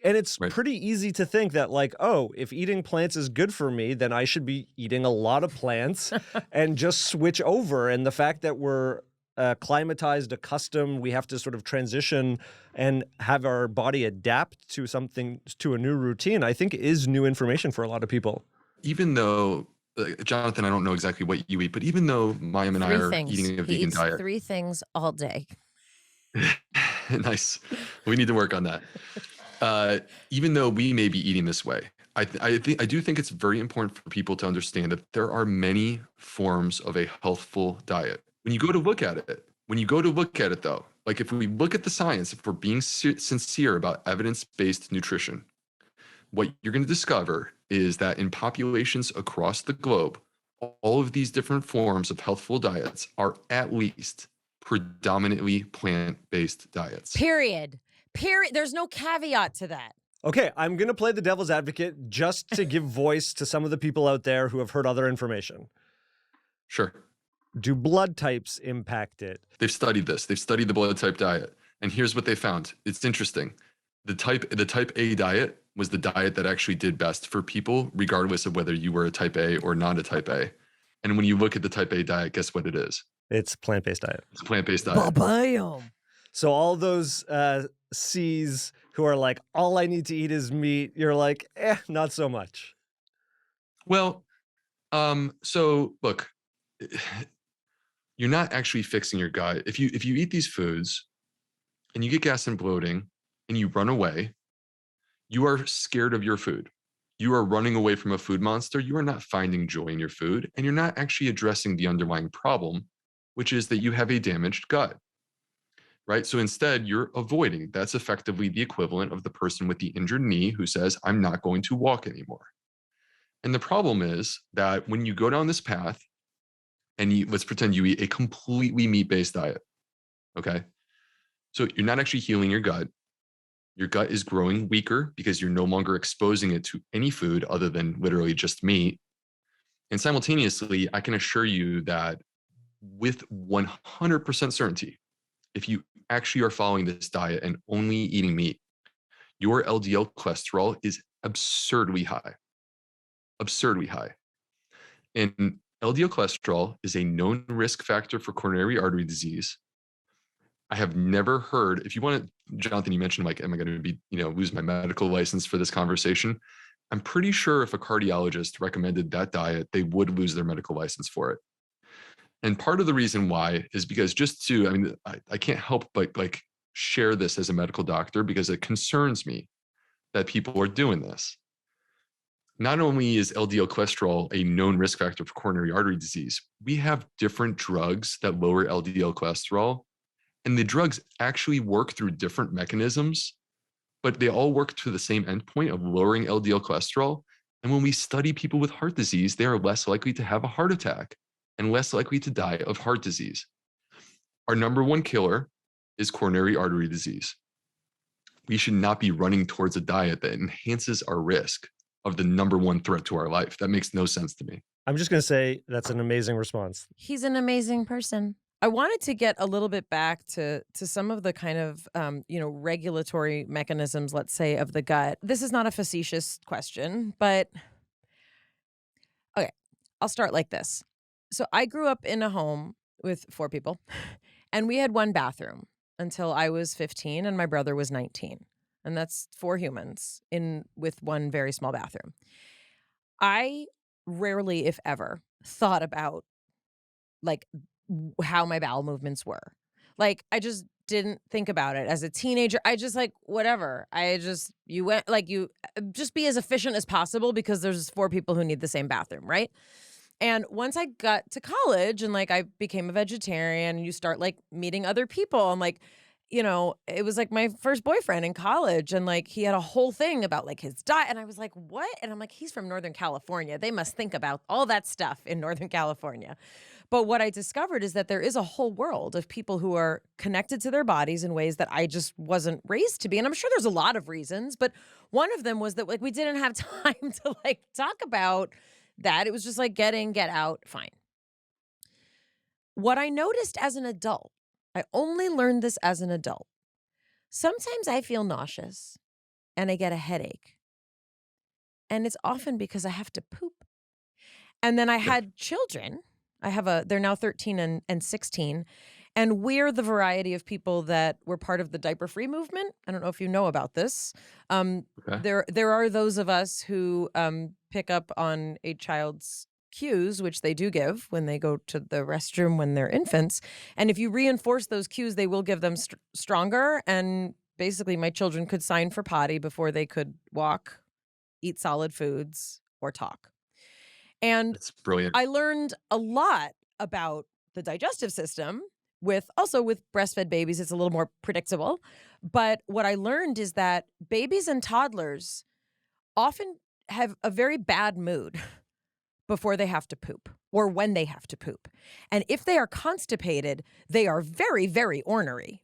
Speaker 5: And it's pretty easy to think that, like, oh, if eating plants is good for me, then I should be eating a lot of plants and just switch over. And the fact that we're acclimatized, accustomed, we have to sort of transition and have our body adapt to a new routine, I think is new information for a lot of people.
Speaker 1: Even though, Jonathan, I don't know exactly what you eat, but even though Mayim and I are eating a vegan diet.
Speaker 2: 3 things all day.
Speaker 1: Nice. We need to work on that. Even though we may be eating this way, I do think it's very important for people to understand that there are many forms of a healthful diet. When you go to look at it, though, like if we look at the science, if we're being sincere about evidence-based nutrition, what you're going to discover is that in populations across the globe, all of these different forms of healthful diets are at least predominantly plant-based diets.
Speaker 2: Period. There's no caveat to that.
Speaker 5: Okay, I'm going to play the devil's advocate just to give voice to some of the people out there who have heard other information.
Speaker 1: Sure.
Speaker 5: Do blood types impact it?
Speaker 1: They've studied this. They've studied the blood type diet. And here's what they found. It's interesting. The type A diet was the diet that actually did best for people, regardless of whether you were a type A or not a type A. And when you look at the type A diet, guess what it is?
Speaker 5: It's plant-based diet.
Speaker 1: It's a plant-based diet.
Speaker 2: Microbiome.
Speaker 5: So all those C's who are like, all I need to eat is meat, you're like, not so much.
Speaker 1: Well, so look, you're not actually fixing your gut. If you eat these foods and you get gas and bloating and you run away, you are scared of your food. You are running away from a food monster. You are not finding joy in your food, and you're not actually addressing the underlying problem, which is that you have a damaged gut, right? So instead, you're avoiding. That's effectively the equivalent of the person with the injured knee who says, I'm not going to walk anymore. And the problem is that when you go down this path, and let's pretend you eat a completely meat-based diet, okay? So you're not actually healing your gut. Your gut is growing weaker because you're no longer exposing it to any food other than literally just meat. And simultaneously, I can assure you that with 100% certainty, if you actually are following this diet and only eating meat, your LDL cholesterol is absurdly high. Absurdly high. And LDL cholesterol is a known risk factor for coronary artery disease. I have never heard, if you want to, Jonathan, you mentioned, like, am I going to be, lose my medical license for this conversation? I'm pretty sure if a cardiologist recommended that diet, they would lose their medical license for it. And part of the reason why is because I can't help but share this as a medical doctor because it concerns me that people are doing this. Not only is LDL cholesterol a known risk factor for coronary artery disease, we have different drugs that lower LDL cholesterol, and the drugs actually work through different mechanisms, but they all work to the same endpoint of lowering LDL cholesterol. And when we study people with heart disease, they are less likely to have a heart attack and less likely to die of heart disease. Our number one killer is coronary artery disease. We should not be running towards a diet that enhances our risk of the number one threat to our life. That makes no sense to me.
Speaker 5: I'm just going to say that's an amazing response.
Speaker 2: He's an amazing person. I wanted to get a little bit back to some of the kind of regulatory mechanisms, let's say, of the gut. This is not a facetious question, but okay, I'll start like this. So I grew up in a home with 4 people, and we had 1 bathroom until I was 15 and my brother was 19. And that's 4 humans in with 1 very small bathroom. I rarely, if ever, thought about like how my bowel movements were. Like I just didn't think about it as a teenager. I just like whatever. You went like you just be as efficient as possible because there's 4 people who need the same bathroom, right? And once I got to college and like I became a vegetarian and you start like meeting other people and like it was like my first boyfriend in college and like he had a whole thing about like his diet and I was like, "What?" And I'm like, "He's from Northern California. They must think about all that stuff in Northern California." But what I discovered is that there is a whole world of people who are connected to their bodies in ways that I just wasn't raised to be. And I'm sure there's a lot of reasons, but one of them was that like we didn't have time to like talk about that. It was just like get in, get out, fine. What I noticed as an adult, I only learned this as an adult. Sometimes I feel nauseous and I get a headache. And it's often because I have to poop. And then I had children. They're now 13 and 16. And we're the variety of people that were part of the diaper-free movement. I don't know if you know about this.
Speaker 1: Okay.
Speaker 2: There are those of us who pick up on a child's cues, which they do give when they go to the restroom when they're infants. And if you reinforce those cues, they will give them stronger. And basically, my children could sign for potty before they could walk, eat solid foods, or talk. And
Speaker 1: That's brilliant.
Speaker 2: I learned a lot about the digestive system with breastfed babies. It's a little more predictable. But what I learned is that babies and toddlers often have a very bad mood before they have to poop or when they have to poop. And if they are constipated, they are very, very ornery.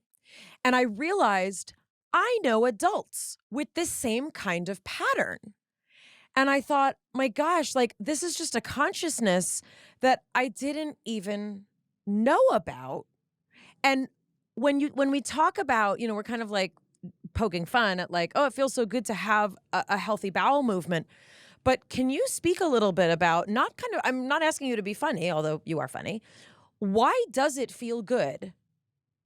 Speaker 2: And I realized I know adults with this same kind of pattern. And I thought, my gosh, like this is just a consciousness that I didn't even know about. And when we talk about, we're kind of like poking fun at like, oh, it feels so good to have a healthy bowel movement. But can you speak a little bit about I'm not asking you to be funny, although you are funny. Why does it feel good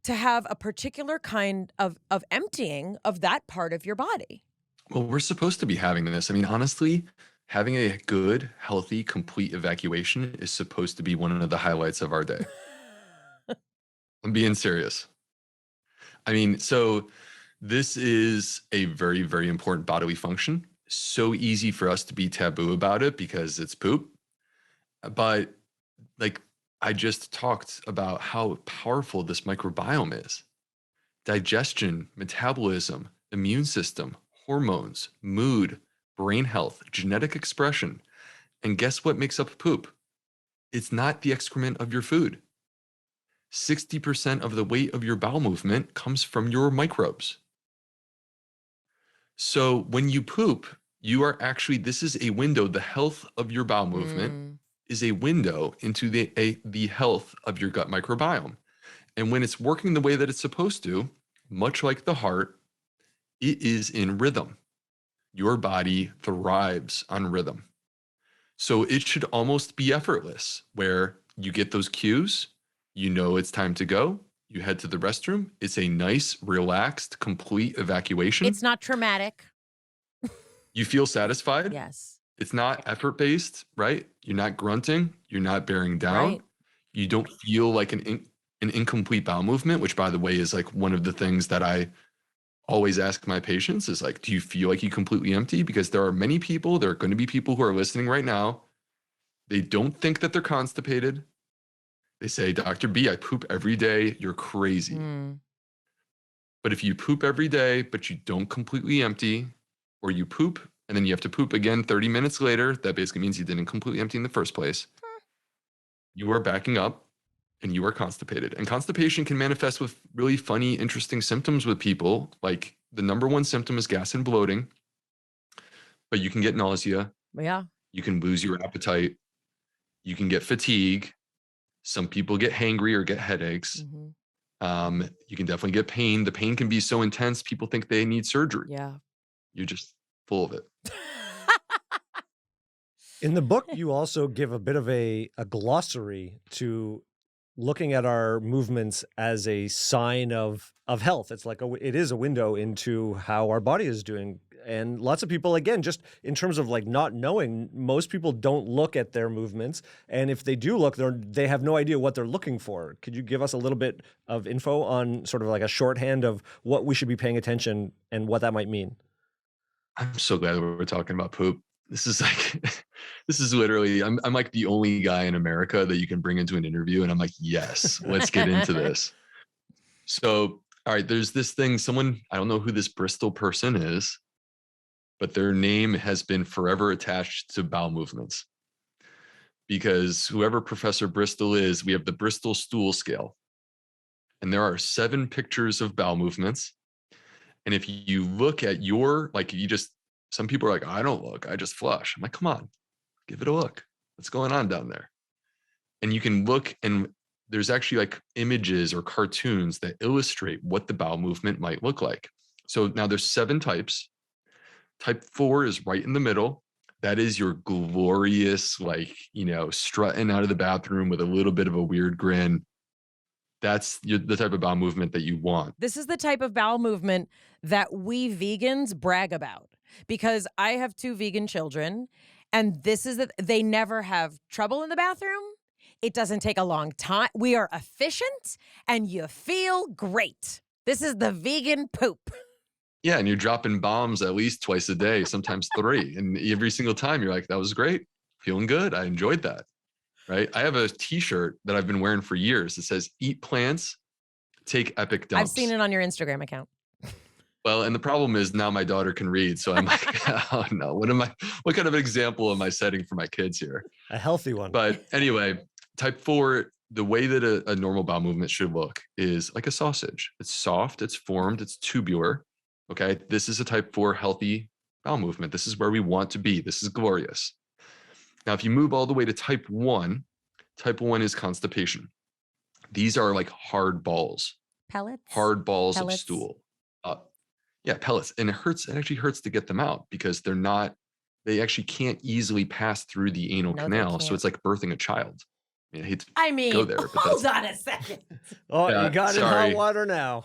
Speaker 2: to have a particular kind of emptying of that part of your body?
Speaker 1: Well, we're supposed to be having this. I mean, honestly, having a good, healthy, complete evacuation is supposed to be one of the highlights of our day. I'm being serious. I mean, so this is a very, very important bodily function. So easy for us to be taboo about it because it's poop. But like I just talked about how powerful this microbiome is. Digestion, metabolism, immune system, hormones, mood, brain health, genetic expression. And guess what makes up poop? It's not the excrement of your food. 60% of the weight of your bowel movement comes from your microbes. So when you poop, this is a window, the health of your bowel movement is a window into the health of your gut microbiome. And when it's working the way that it's supposed to, much like the heart, it is in rhythm. Your body thrives on rhythm. So it should almost be effortless where you get those cues, it's time to go, you head to the restroom. It's a nice, relaxed, complete evacuation.
Speaker 2: It's not traumatic.
Speaker 1: You feel satisfied.
Speaker 2: Yes.
Speaker 1: It's not effort-based, right? You're not grunting. You're not bearing down.
Speaker 2: Right.
Speaker 1: You don't feel like an incomplete bowel movement, which, by the way, is like one of the things that I always ask my patients is like, do you feel like you completely empty? Because there are going to be people who are listening right now. They don't think that they're constipated. They say, Dr. B, I poop every day. You're crazy. But if you poop every day, but you don't completely empty, or you poop and then you have to poop again 30 minutes later, that basically means you didn't completely empty in the first place. You are backing up and you are constipated. And constipation can manifest with really funny, interesting symptoms with people. Like the number one symptom is gas and bloating, but you can get nausea.
Speaker 2: Yeah.
Speaker 1: You can lose your appetite. You can get fatigue. Some people get hangry or get headaches.
Speaker 2: Mm-hmm.
Speaker 1: You can definitely get pain. The pain can be so intense, people think they need surgery.
Speaker 2: Yeah.
Speaker 1: You're just full of it.
Speaker 5: In the book, you also give a bit of a glossary to looking at our movements as a sign of health. It's like it is a window into how our body is doing. And lots of people, again, just in terms of like not knowing, most people don't look at their movements. And if they do look, they have no idea what they're looking for. Could you give us a little bit of info on sort of like a shorthand of what we should be paying attention and what that might mean?
Speaker 1: I'm so glad that we're talking about poop. This is like, this is literally, I'm like the only guy in America that you can bring into an interview. And I'm like, yes, let's get into this. So, all right, there's this thing, I don't know who this Bristol person is, but their name has been forever attached to bowel movements. Because whoever Professor Bristol is, we have the Bristol stool scale. And there are 7 pictures of bowel movements. And if you look at some people are like, I don't look, I just flush. I'm like, come on, give it a look. What's going on down there? And you can look, and there's actually like images or cartoons that illustrate what the bowel movement might look like. So now there's 7 types. Type 4 is right in the middle. That is your glorious, strutting out of the bathroom with a little bit of a weird grin. That's the type of bowel movement that you want.
Speaker 2: This is the type of bowel movement that we vegans brag about, because I have 2 vegan children, and they never have trouble in the bathroom. It doesn't take a long time. We are efficient, and you feel great. This is the vegan poop.
Speaker 1: Yeah, and you're dropping bombs at least twice a day, sometimes 3. And every single time you're like, that was great, feeling good. I enjoyed that, right? I have a t-shirt that I've been wearing for years that says, eat plants, take epic dumps.
Speaker 2: I've seen it on your Instagram account.
Speaker 1: Well, and the problem is now my daughter can read. So I'm like, oh no, what kind of example am I setting for my kids here?
Speaker 5: A healthy one.
Speaker 1: But anyway, type 4, the way that a normal bowel movement should look is like a sausage. It's soft, it's formed, it's tubular. Okay, this is a type 4 healthy bowel movement. This is where we want to be. This is glorious. Now, if you move all the way to type 1 is constipation. These are like hard balls.
Speaker 2: Pellets?
Speaker 1: Hard balls
Speaker 2: Pellets.
Speaker 1: of stool. Yeah, pellets. And it actually hurts to get them out because they actually can't easily pass through the anal canal. So it's like birthing a child. I hate to go there, but
Speaker 2: hold on a second.
Speaker 5: Oh,
Speaker 1: Yeah,
Speaker 5: you got in hot water now.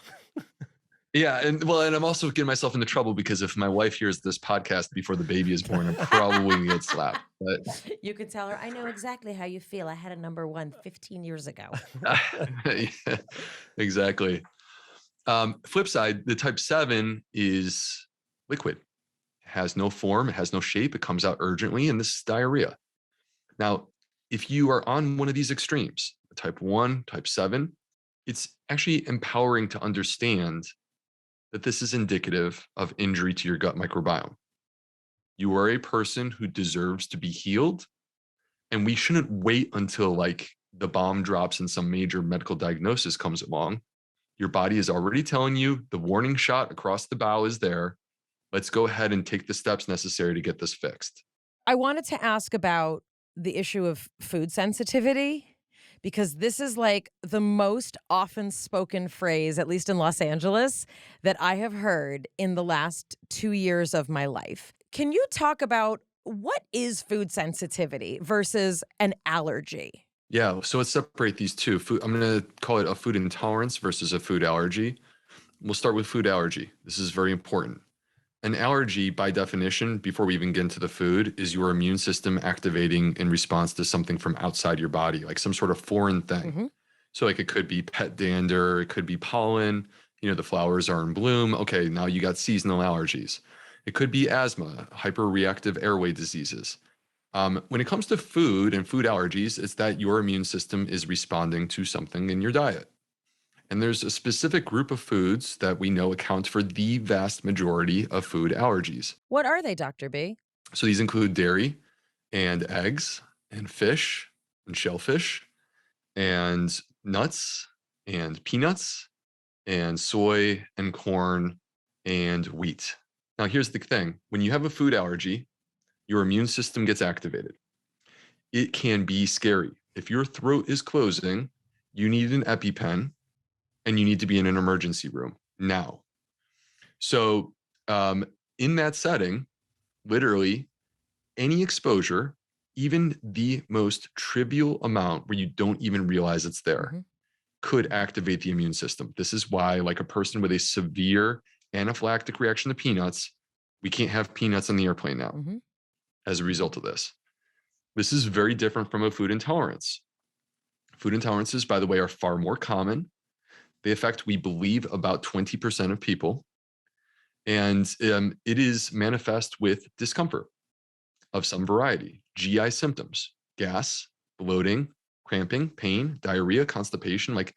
Speaker 1: Yeah, and I'm also getting myself into trouble because if my wife hears this podcast before the baby is born, I'm probably gonna get slapped. But
Speaker 2: You could tell her, I know exactly how you feel. I had a number 1 15 years ago.
Speaker 1: yeah, exactly. Flip side, the type 7 is liquid. It has no form, it has no shape, it comes out urgently, and this is diarrhea. Now, if you are on one of these extremes, type 1, type 7, it's actually empowering to understand that this is indicative of injury to your gut microbiome. You are a person who deserves to be healed, and we shouldn't wait until like the bomb drops and some major medical diagnosis comes along. Your body is already telling you the warning shot across the bow is there. Let's go ahead and take the steps necessary to get this fixed.
Speaker 2: I wanted to ask about the issue of food sensitivity, because this is like the most often spoken phrase, at least in Los Angeles, that I have heard in the last 2 years of my life. Can you talk about what is food sensitivity versus an allergy?
Speaker 1: Yeah, so let's separate these two. I'm going to call it a food intolerance versus a food allergy. We'll start with food allergy. This is very important. An allergy, by definition, before we even get into the food, is your immune system activating in response to something from outside your body, like some sort of foreign thing.
Speaker 2: Mm-hmm.
Speaker 1: So like it could be pet dander, it could be pollen, the flowers are in bloom. Okay, now you got seasonal allergies. It could be asthma, hyperreactive airway diseases. When it comes to food and food allergies, it's that your immune system is responding to something in your diet. And there's a specific group of foods that we know account for the vast majority of food allergies.
Speaker 2: What are they, Dr. B?
Speaker 1: So these include dairy and eggs and fish and shellfish and nuts and peanuts and soy and corn and wheat. Now, here's the thing. When you have a food allergy, your immune system gets activated. It can be scary If your throat is closing, you need an EpiPen and you need to be in an emergency room now. So in that setting, literally any exposure, even the most trivial amount where you don't even realize it's there, could activate the immune system. This is why, like a person with a severe anaphylactic reaction to peanuts, we can't have peanuts on the airplane now as a result of this. This is very different from a food intolerance. Food intolerances, by the way, are far more common. They affect, we believe, about 20% of people. And it is manifest with discomfort of some variety, GI symptoms, gas, bloating, cramping, pain, diarrhea, constipation. Like,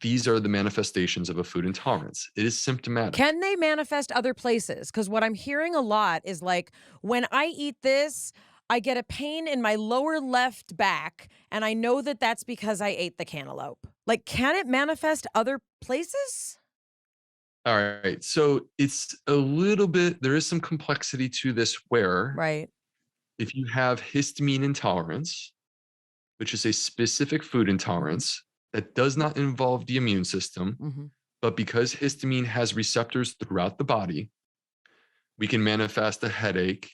Speaker 1: these are the manifestations of a food intolerance. It is symptomatic.
Speaker 2: Can they manifest other places? Because what I'm hearing a lot is like, when I eat this, I get a pain in my lower left back, and I know that that's because I ate the cantaloupe. Like, can it manifest other places?
Speaker 1: All right. So it's a little bit, there is some complexity to this where if you have histamine intolerance, which is a specific food intolerance that does not involve the immune system, but because histamine has receptors throughout the body, we can manifest a headache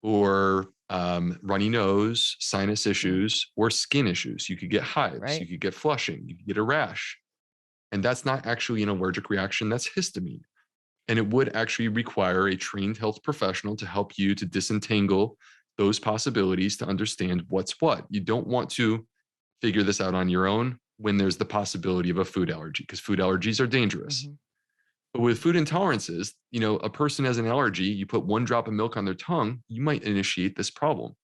Speaker 1: or runny nose, sinus issues, or skin issues. You could get hives, you could get flushing, you could get a rash. And that's not actually an allergic reaction, that's histamine. And it would actually require a trained health professional to help you to disentangle those possibilities to understand what's what. You don't want to figure this out on your own when there's the possibility of a food allergy, because food allergies are dangerous. But with food intolerances, you know, a person has an allergy, you put 1 drop of milk on their tongue, you might initiate this problem.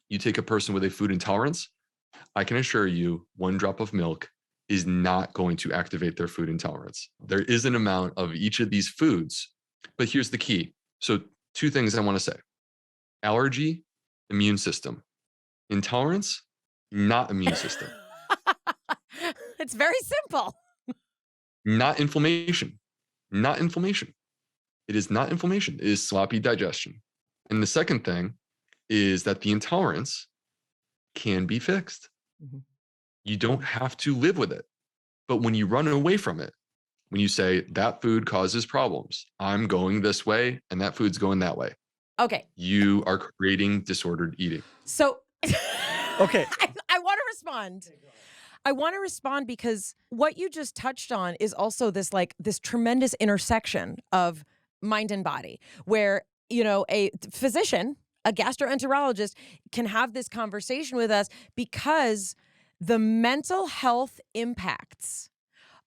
Speaker 1: You take a person with a food intolerance, I can assure you 1 drop of milk is not going to activate their food intolerance. There is an amount of each of these foods, but here's the key. So 2 things I want to say. Allergy, immune system. Intolerance, not immune system.
Speaker 2: It's very simple.
Speaker 1: Not inflammation. Not inflammation. It is not inflammation. It is sloppy digestion. And the second thing is that the intolerance can be fixed. You don't have to live with it. But when you run away from it, when you say that food causes problems, I'm going this way and that food's going that way.
Speaker 2: Okay.
Speaker 1: You are creating disordered eating.
Speaker 2: So
Speaker 5: Okay.
Speaker 2: I want to respond. I want to respond because what you just touched on is also this tremendous intersection of mind and body, where, you know, a physician, a gastroenterologist can have this conversation with us because the mental health impacts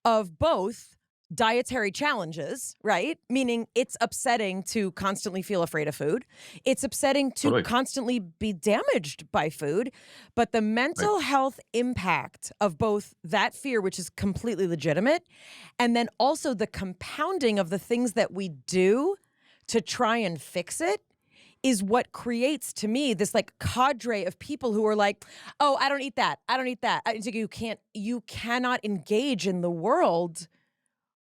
Speaker 2: of both dietary challenges, right? Meaning it's upsetting to constantly feel afraid of food. It's upsetting to constantly be damaged by food. But the mental health impact of both that fear, which is completely legitimate, and then also the compounding of the things that we do to try and fix it is what creates, to me, this like cadre of people who are like, oh, I don't eat that. I don't eat that. You cannot engage in the world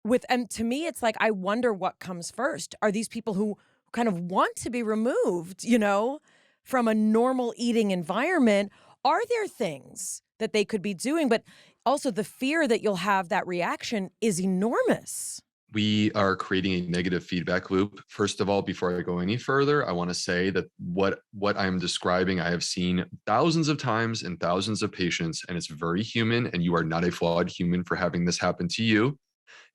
Speaker 2: with, and to me, it's like, I wonder what comes first. Are these people who kind of want to be removed, you know, from a normal eating environment? Are there things that they could be doing? But also the fear that you'll have that reaction is enormous.
Speaker 1: We are creating a negative feedback loop. First of all, before I go any further, I want to say that what I'm describing, I have seen thousands of times in thousands of patients, and it's very human, and you are not a flawed human for having this happen to you.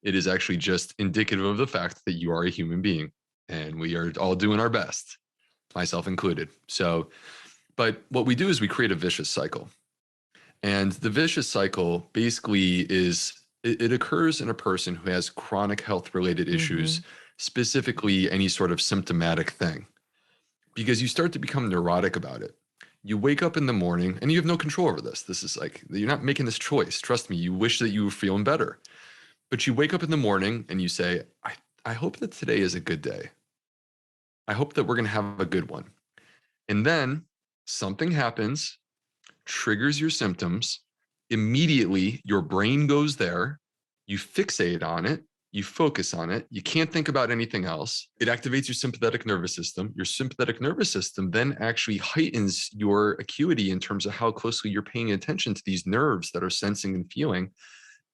Speaker 1: It is actually just indicative of the fact that you are a human being, and we are all doing our best, myself included. So, but what we do is we create a vicious cycle. And the vicious cycle basically is, it occurs in a person who has chronic health-related issues, specifically any sort of symptomatic thing, because you start to become neurotic about it. You wake up in the morning and you have no control over this. This is like, you're not making this choice. Trust me, you wish that you were feeling better. But you wake up in the morning and you say, I hope that today is a good day. I hope that we're going to have a good one. And then something happens, triggers your symptoms. Immediately, your brain goes there. You fixate on it. You focus on it. You can't think about anything else. It activates your sympathetic nervous system. Your sympathetic nervous system then actually heightens your acuity in terms of how closely you're paying attention to these nerves that are sensing and feeling.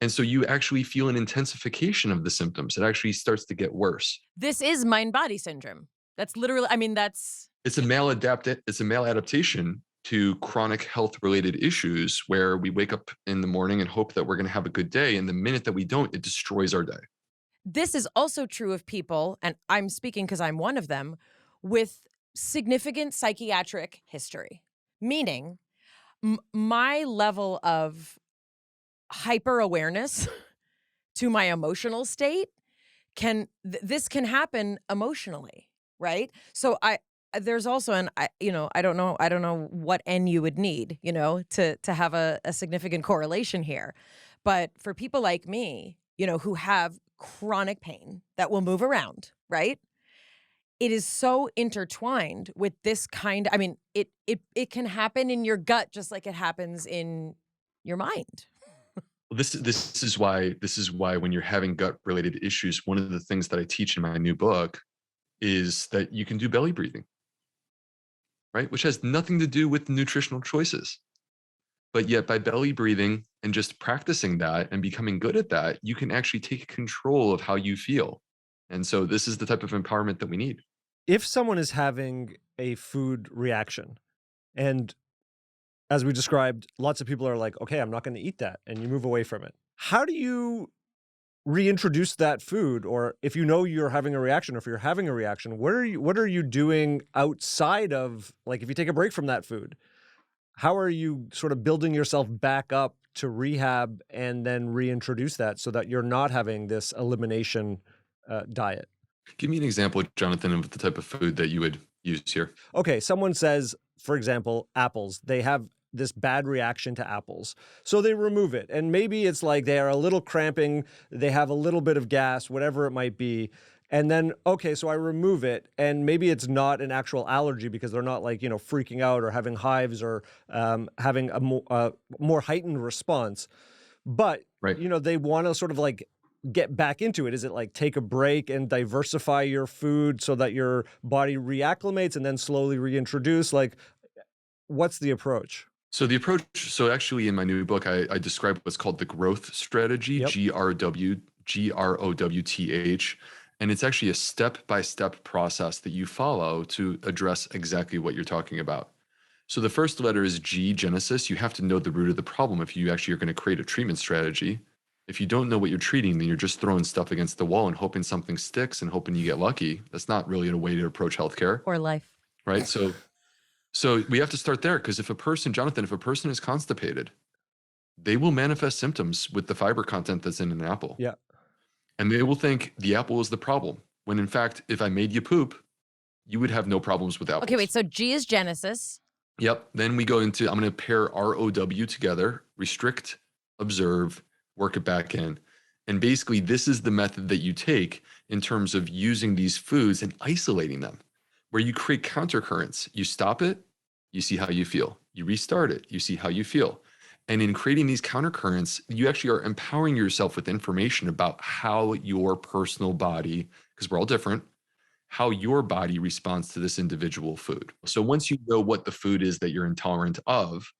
Speaker 1: And so you actually feel an intensification of the symptoms. It actually starts to get worse.
Speaker 2: This is mind-body syndrome. That's literally, I mean, that's...
Speaker 1: It's a male adaptation to chronic health-related issues where we wake up in the morning and hope that we're going to have a good day. And the minute that we don't, it destroys our day.
Speaker 2: This is also true of people, and I'm speaking because I'm one of them, with significant psychiatric history. Meaning, my level of hyper-awareness to my emotional state this can happen emotionally, right? So there's also I don't know what N you would need, to have a significant correlation here. But for people like me, who have chronic pain that will move around, right? It is so intertwined with this kind. I mean, it can happen in your gut just like it happens in your mind.
Speaker 1: This is why when you're having gut related issues, one of the things that I teach in my new book is that you can do belly breathing, right? Which has nothing to do with the nutritional choices. But yet by belly breathing and just practicing that and becoming good at that, you can actually take control of how you feel. And so this is the type of empowerment that we need.
Speaker 5: If someone is having a food reaction, and as we described, lots of people are like, okay, I'm not going to eat that, and you move away from it. How do you reintroduce that food? Or if you know you're having a reaction, or if you're having a reaction, what are you doing outside of, like, if you take a break from that food, how are you sort of building yourself back up to rehab and then reintroduce that so that you're not having this elimination diet?
Speaker 1: Give me an example, Jonathan, of the type of food that you would use here.
Speaker 5: Okay, someone says, for example, apples. They have this bad reaction to apples. So they remove it. And maybe it's like they are a little cramping, they have a little bit of gas, whatever it might be. And then, okay, so I remove it, and maybe it's not an actual allergy because they're not like, freaking out or having hives or having a more heightened response. But,
Speaker 1: right.
Speaker 5: They want to sort of like get back into it. Is it like take a break and diversify your food so that your body reacclimates and then slowly reintroduce? Like, what's the approach?
Speaker 1: So actually in my new book, I describe what's called the growth strategy,
Speaker 5: Yep.
Speaker 1: GROWTH. And it's actually a step-by-step process that you follow to address exactly what you're talking about. So the first letter is G, Genesis. You have to know the root of the problem if you actually are going to create a treatment strategy. If you don't know what you're treating, then you're just throwing stuff against the wall and hoping something sticks and hoping you get lucky. That's not really a way to approach healthcare.
Speaker 2: Or life.
Speaker 1: Right? So we have to start there, because if a person is constipated, they will manifest symptoms with the fiber content that's in an apple.
Speaker 5: Yeah.
Speaker 1: And they will think the apple is the problem, when in fact, if I made you poop, you would have no problems with apples.
Speaker 2: Okay, wait, so G is Genesis.
Speaker 1: Yep. Then we go into, I'm going to pair ROW together, restrict, observe, work it back in. And basically, this is the method that you take in terms of using these foods and isolating them, where you create countercurrents. You stop it, you see how you feel. You restart it, you see how you feel. And in creating these countercurrents, you actually are empowering yourself with information about how your personal body, because we're all different, how your body responds to this individual food. So once you know what the food is that you're intolerant of,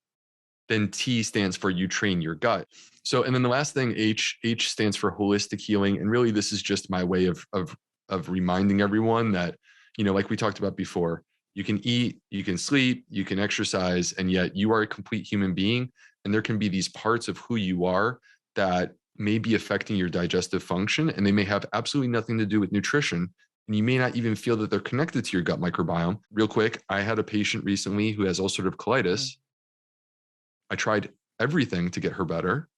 Speaker 1: then T stands for you train your gut. So, and then the last thing, H stands for holistic healing. And really, this is just my way of reminding everyone that, like we talked about before, you can eat, you can sleep, you can exercise, and yet you are a complete human being. And there can be these parts of who you are that may be affecting your digestive function, and they may have absolutely nothing to do with nutrition. And you may not even feel that they're connected to your gut microbiome. Real quick, I had a patient recently who has ulcerative colitis. I tried everything to get her better.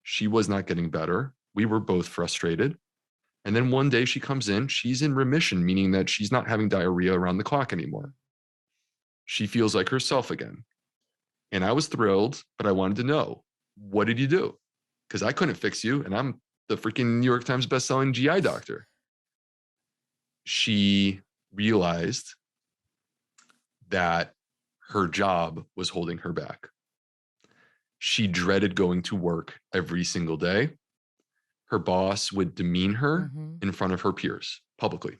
Speaker 1: She was not getting better. We were both frustrated. And then one day she comes in, she's in remission, meaning that she's not having diarrhea around the clock anymore. She feels like herself again. And I was thrilled, but I wanted to know, what did you do? Because I couldn't fix you, and I'm the freaking New York Times-bestselling GI doctor. She realized that her job was holding her back. She dreaded going to work every single day. her boss would demean her
Speaker 2: Mhm.
Speaker 1: in front of her peers publicly.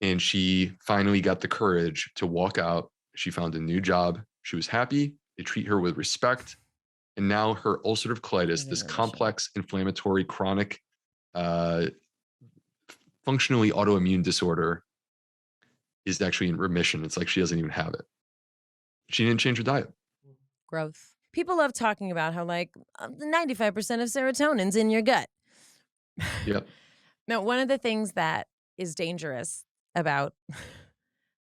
Speaker 1: And she finally got the courage to walk out. She found a new job. She was happy. They treat her with respect. And now her ulcerative colitis,
Speaker 2: Is in
Speaker 1: this
Speaker 2: remission.
Speaker 1: complex, inflammatory, chronic, uh, functionally autoimmune disorder, is actually in remission. It's like she doesn't even have it. She didn't change her diet.
Speaker 2: Growth. People love talking about how 95% of serotonin's in your gut.
Speaker 1: Yep.
Speaker 2: Now, one of the things that is dangerous about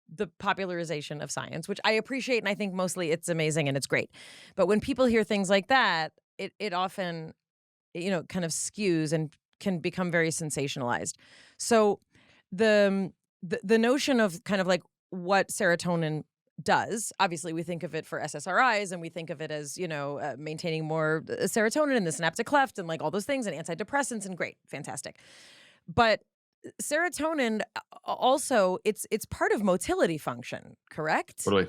Speaker 2: the popularization of science, which I appreciate and I think mostly it's amazing and it's great. But when people hear things like that, it often, kind of skews and can become very sensationalized. So the notion of kind of like what serotonin does, obviously we think of it for SSRIs and we think of it as, maintaining more serotonin in the synaptic cleft and like all those things and antidepressants and great, fantastic. But serotonin also it's part of motility function, correct?
Speaker 1: Totally.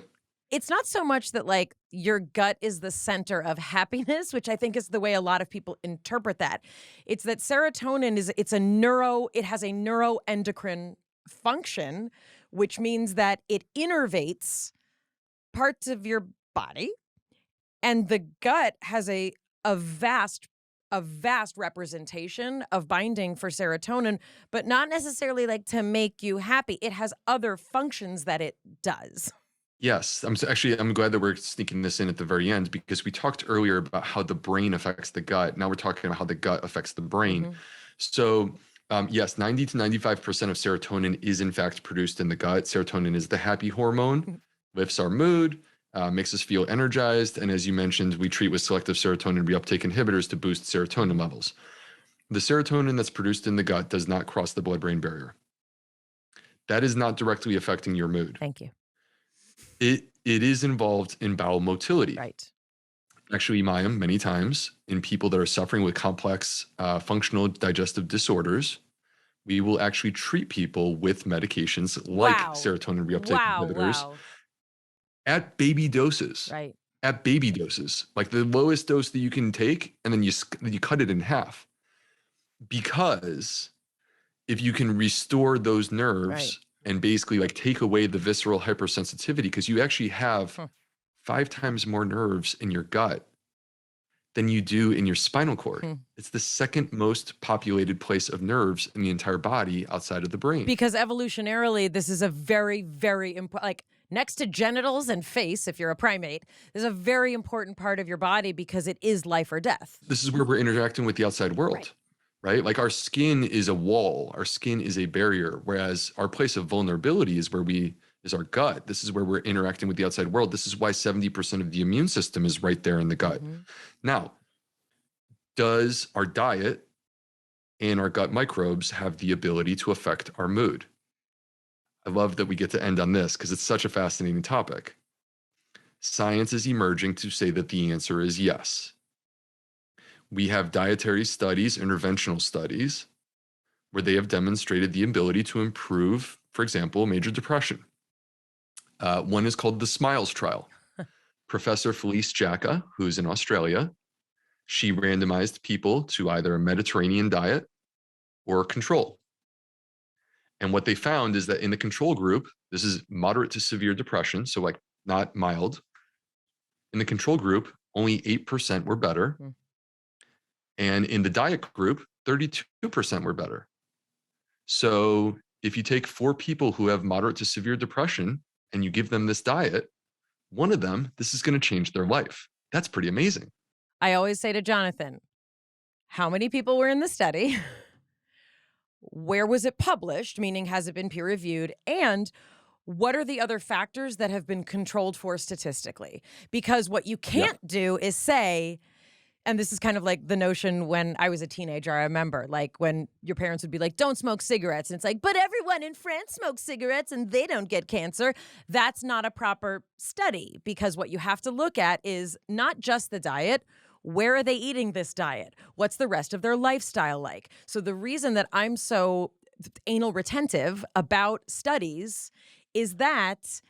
Speaker 2: It's not so much that like your gut is the center of happiness, which I think is the way a lot of people interpret that. It's that serotonin it has a neuroendocrine function, which means that it innervates parts of your body, and the gut has a vast representation of binding for serotonin, but not necessarily like to make you happy. It has other functions that it does.
Speaker 1: Yes, I'm glad that we're sneaking this in at the very end, because we talked earlier about how the brain affects the gut. Now we're talking about how the gut affects the brain.
Speaker 2: Mhm.
Speaker 1: So yes, 90 to 95% of serotonin is in fact produced in the gut. Serotonin is the happy hormone, lifts our mood, makes us feel energized. And as you mentioned, we treat with selective serotonin reuptake inhibitors to boost serotonin levels. The serotonin that's produced in the gut does not cross the blood-brain barrier. That is not directly affecting your mood.
Speaker 2: Thank you.
Speaker 1: It is involved in bowel motility.
Speaker 2: Right.
Speaker 1: Actually, Mayim, many times in people that are suffering with complex functional digestive disorders, we will actually treat people with medications like
Speaker 2: Wow.
Speaker 1: serotonin reuptake inhibitors
Speaker 2: Wow.
Speaker 1: at baby doses.
Speaker 2: Right.
Speaker 1: At baby doses, like the lowest dose that you can take, and then you cut it in half. Because if you can restore those nerves
Speaker 2: Right.
Speaker 1: and basically like take away the visceral hypersensitivity, because you actually have 5 times more nerves in your gut than you do in your spinal cord. It's the second most populated place of nerves in the entire body outside of the brain.
Speaker 2: Because evolutionarily, this is a very, very important, like next to genitals and face, if you're a primate, this is a very important part of your body because it is life or death.
Speaker 1: This is where we're interacting with the outside world, right? Like our skin is a wall, our skin is a barrier, whereas our place of vulnerability is is our gut. This is where we're interacting with the outside world. This is why 70% of the immune system is right there in the gut. Now, does our diet and our gut microbes have the ability to affect our mood? I love that we get to end on this because it's such a fascinating topic. Science is emerging to say that the answer is yes. We have dietary studies, interventional studies, where they have demonstrated the ability to improve, for example, major depression. One is called the SMILES trial. Professor Felice Jacka, who's in Australia, she randomized people to either a Mediterranean diet or control. And what they found is that in the control group, this is moderate to severe depression, so like not mild. In the control group, only 8% were better. And in the diet group, 32% were better. So if you take 4 people who have moderate to severe depression and you give them this diet, one of them, this is going to change their life. That's pretty amazing.
Speaker 2: I always say to Jonathan, how many people were in the study? Where was it published? Meaning, has it been peer reviewed? And what are the other factors that have been controlled for statistically? Because what you can't do is say, and this is kind of like the notion when I was a teenager, I remember, like when your parents would be like, don't smoke cigarettes. And it's like, but everyone in France smokes cigarettes and they don't get cancer. That's not a proper study, because what you have to look at is not just the diet. Where are they eating this diet? What's the rest of their lifestyle like? So the reason that I'm so anal retentive about studies is that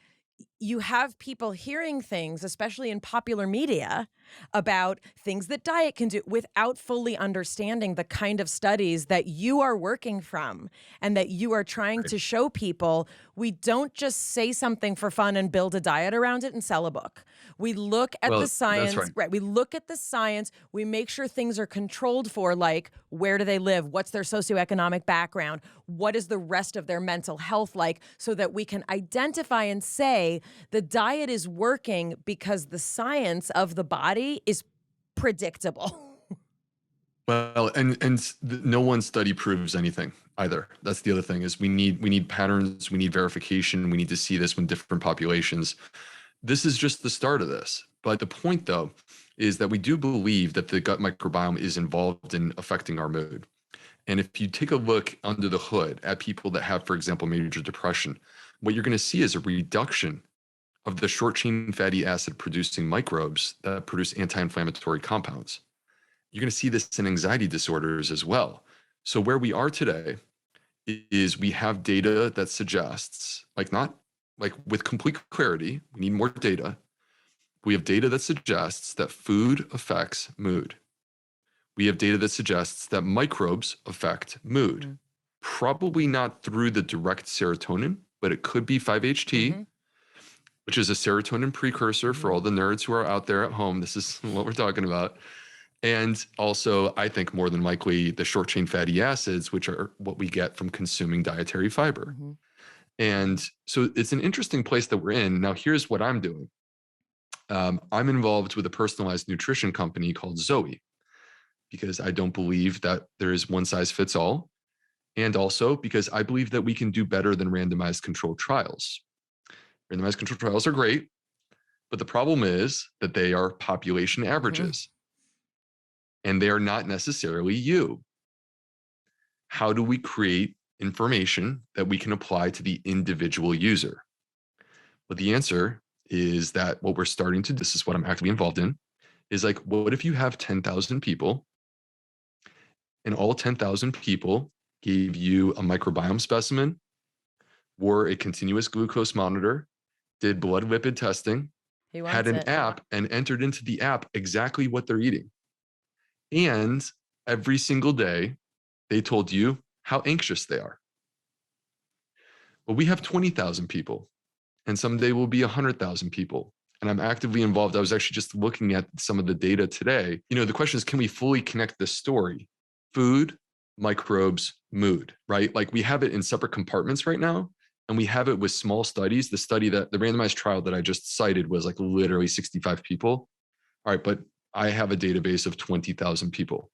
Speaker 2: you have people hearing things, especially in popular media, about things that diet can do without fully understanding the kind of studies that you are working from and that you are trying to show people. We don't just say something for fun and build a diet around it and sell a book. We look at
Speaker 1: Well,
Speaker 2: the
Speaker 1: that's
Speaker 2: science,
Speaker 1: right.
Speaker 2: We look at the science. We make sure things are controlled for, like, where do they live? What's their socioeconomic background? What is the rest of their mental health like? So that we can identify and say the diet is working because the science of the body is predictable.
Speaker 1: Well, no one study proves anything either. That's the other thing, is we need patterns, we need verification, we need to see this when different populations. This is just the start of this. But the point, though, is that we do believe that the gut microbiome is involved in affecting our mood. And if you take a look under the hood at people that have, for example, major depression, what you're going to see is a reduction of the short chain fatty acid producing microbes that produce anti-inflammatory compounds. You're going to see this in anxiety disorders as well. So where we are today is we have data that suggests, not with complete clarity, we need more data. We have data that suggests that food affects mood. We have data that suggests that microbes affect mood. Mm-hmm. Probably not through the direct serotonin, but it could be 5-HT, mm-hmm. which is a serotonin precursor for all the nerds who are out there at home. This is what we're talking about. And also, I think more than likely, the short chain fatty acids, which are what we get from consuming dietary fiber. Mm-hmm. And so it's an interesting place that we're in. Now, here's what I'm doing. I'm involved with a personalized nutrition company called Zoe, because I don't believe that there is one size fits all. And also because I believe that we can do better than randomized controlled trials. Randomized controlled trials are great, but the problem is that they are population averages. And they are not necessarily you. How do we create information that we can apply to the individual user? Well, the answer is that what we're starting to, this is what I'm actively involved in, is what if you have 10,000 people and all 10,000 people gave you a microbiome specimen, wore a continuous glucose monitor, did blood lipid testing, had an app, and entered into the app exactly what they're eating. And every single day, they told you how anxious they are. Well, we have 20,000 people, and someday will be 100,000 people. And I'm actively involved. I was actually just looking at some of the data today. The question is, can we fully connect this story? Food, microbes, mood, right? We have it in separate compartments right now, and we have it with small studies. The randomized trial that I just cited was literally 65 people. All right, but I have a database of 20,000 people.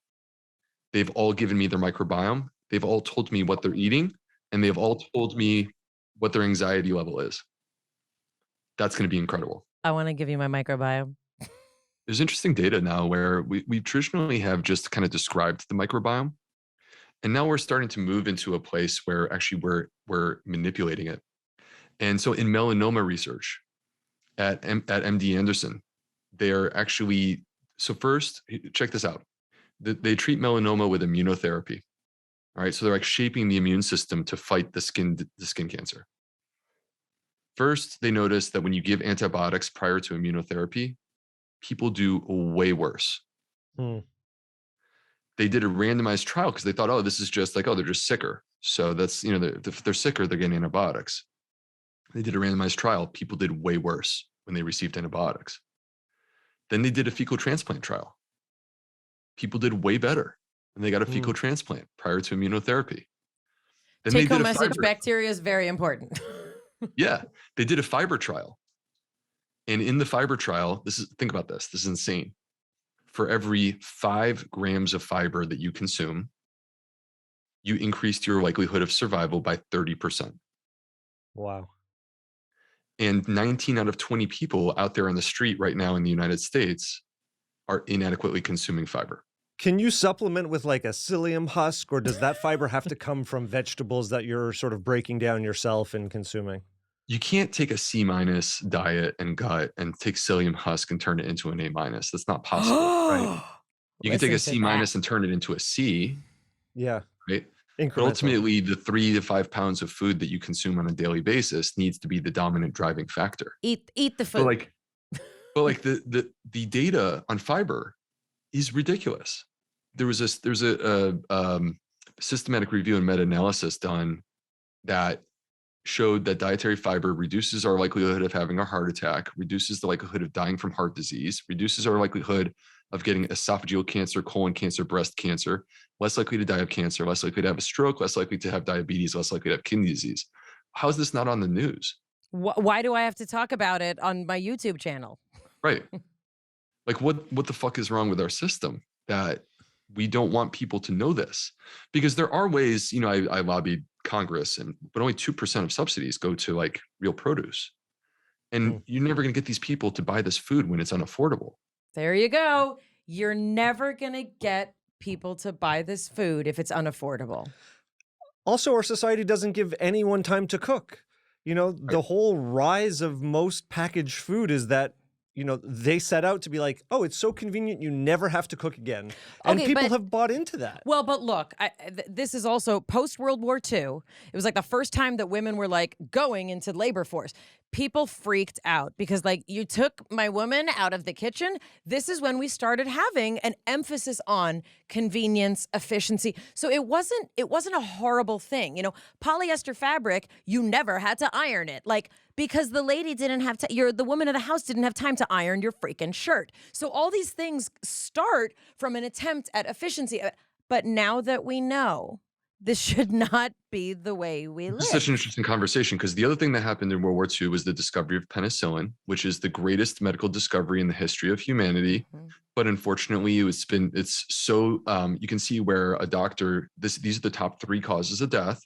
Speaker 1: They've all given me their microbiome. They've all told me what they're eating, and they've all told me what their anxiety level is. That's going to be incredible.
Speaker 2: I want to give you my microbiome.
Speaker 1: There's interesting data now where we traditionally have just kind of described the microbiome, and now we're starting to move into a place where actually we're manipulating it. And so in melanoma research at MD Anderson, they're actually, so first, check this out. They treat melanoma with immunotherapy. All right, so they're shaping the immune system to fight the skin cancer. First, they noticed that when you give antibiotics prior to immunotherapy, people do way worse. They did a randomized trial because they thought, this is just they're just sicker. So that's, if they're sicker, they're getting antibiotics. They did a randomized trial. People did way worse when they received antibiotics. Then they did a fecal transplant trial. People did way better when they got a fecal transplant prior to immunotherapy. Then
Speaker 2: take home message, bacteria is very important.
Speaker 1: Yeah, they did a fiber trial. And in the fiber trial, think about this. This is insane. For every 5 grams of fiber that you consume, you increased your likelihood of survival by 30%.
Speaker 5: Wow.
Speaker 1: And 19 out of 20 people out there on the street right now in the United States are inadequately consuming fiber.
Speaker 5: Can you supplement with a psyllium husk, or does that fiber have to come from vegetables that you're sort of breaking down yourself and consuming?
Speaker 1: You can't take a C- diet and gut and take psyllium husk and turn it into an A-. That's not possible, right? You can take a C- and turn it into a C.
Speaker 5: Yeah.
Speaker 1: Right? But ultimately, the 3 to 5 pounds of food that you consume on a daily basis needs to be the dominant driving factor.
Speaker 2: Eat the food.
Speaker 1: So But like the data on fiber is ridiculous. There's a systematic review and meta-analysis done that showed that dietary fiber reduces our likelihood of having a heart attack, reduces the likelihood of dying from heart disease, reduces our likelihood of getting esophageal cancer, colon cancer, breast cancer, less likely to die of cancer, less likely to have a stroke, less likely to have diabetes, less likely to have kidney disease. How is this not on the news?
Speaker 2: Why do I have to talk about it on my YouTube channel?
Speaker 1: Right. Like what the fuck is wrong with our system that we don't want people to know this? Because there are ways, I lobbied Congress, but only 2% of subsidies go to like real produce. And you're never going to get these people to buy this food when it's unaffordable.
Speaker 2: There you go. You're never going to get people to buy this food if it's unaffordable.
Speaker 5: Also, our society doesn't give anyone time to cook. The whole rise of most packaged food is that, they set out to be like, oh, it's so convenient, you never have to cook again. And people have bought into that.
Speaker 2: Well, but look, this is also post-World War II. It was like the first time that women were like going into labor force. People freaked out because like you took my woman out of the kitchen. This is when we started having an emphasis on convenience, efficiency. So it wasn't a horrible thing. Polyester fabric, you never had to iron it. Like, because the lady didn't have to, the woman of the house didn't have time to iron your freaking shirt. So all these things start from an attempt at efficiency. But now that we know, this should not be the way we live.
Speaker 1: It's such an interesting conversation because the other thing that happened in World War II was the discovery of penicillin, which is the greatest medical discovery in the history of humanity. Mm-hmm. But unfortunately, it's so, you can see where a doctor, these are the top 3 causes of death.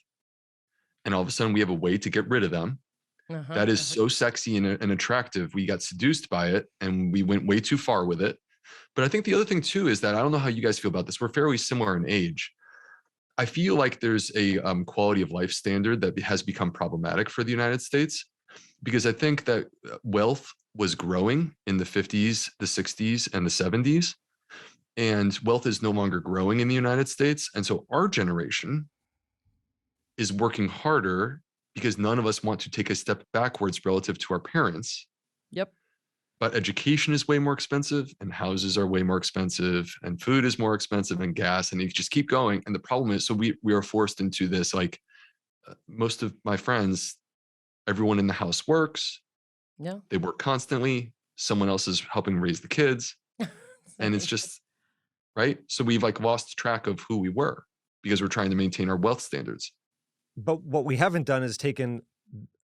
Speaker 1: And all of a sudden we have a way to get rid of them. That is so sexy and attractive. We got seduced by it and we went way too far with it. But I think the other thing too is that I don't know how you guys feel about this. We're fairly similar in age. I feel like there's a quality of life standard that has become problematic for the United States because I think that wealth was growing in the 50s, the 60s, and the 70s. And wealth is no longer growing in the United States. And so our generation is working harder because none of us want to take a step backwards relative to our parents.
Speaker 2: Yep.
Speaker 1: But education is way more expensive and houses are way more expensive and food is more expensive and gas and you just keep going. And the problem is, so we are forced into this, like most of my friends, everyone in the house works.
Speaker 2: Yeah.
Speaker 1: They work constantly. Someone else is helping raise the kids. And it's just, right? So we've like lost track of who we were because we're trying to maintain our wealth standards.
Speaker 5: But what we haven't done is taken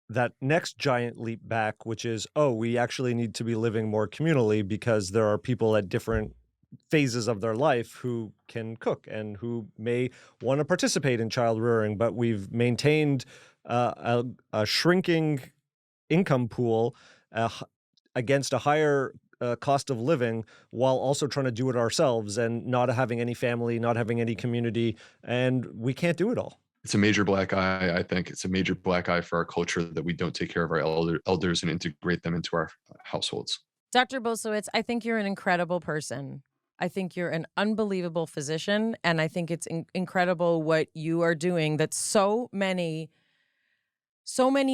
Speaker 5: that next giant leap back, which is, we actually need to be living more communally because there are people at different phases of their life who can cook and who may want to participate in child rearing, but we've maintained a shrinking income pool against a higher cost of living while also trying to do it ourselves and not having any family, not having any community, and we can't do it all.
Speaker 1: It's a major black eye, I think. It's a major black eye for our culture that we don't take care of our elders and integrate them into our households.
Speaker 2: Dr. Bulsiewicz, I think you're an incredible person. I think you're an unbelievable physician, and I think it's incredible what you are doing that so many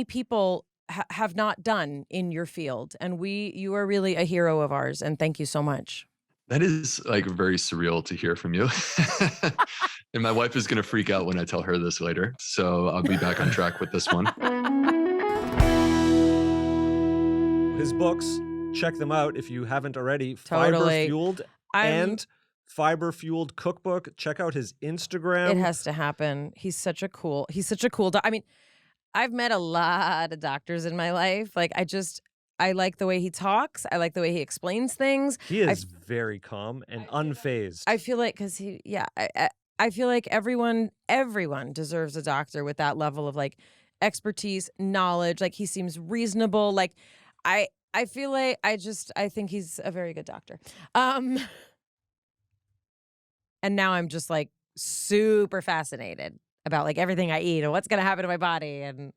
Speaker 2: people have not done in your field. And you are really a hero of ours, and thank you so much.
Speaker 1: That is like very surreal to hear from you. And my wife is going to freak out when I tell her this later. So I'll be back on track with this one.
Speaker 5: His books, check them out if you haven't already.
Speaker 2: Totally.
Speaker 5: Fiber-fueled cookbook. Check out his Instagram.
Speaker 2: It has to happen. He's such a cool I mean, I've met a lot of doctors in my life. Like I like the way he talks. I like the way he explains things.
Speaker 5: He is very calm and unfazed.
Speaker 2: I feel like I feel like everyone deserves a doctor with that level of like expertise, knowledge. Like he seems reasonable. Like I feel like I think he's a very good doctor. And now I'm just like super fascinated about like everything I eat and what's going to happen to my body. And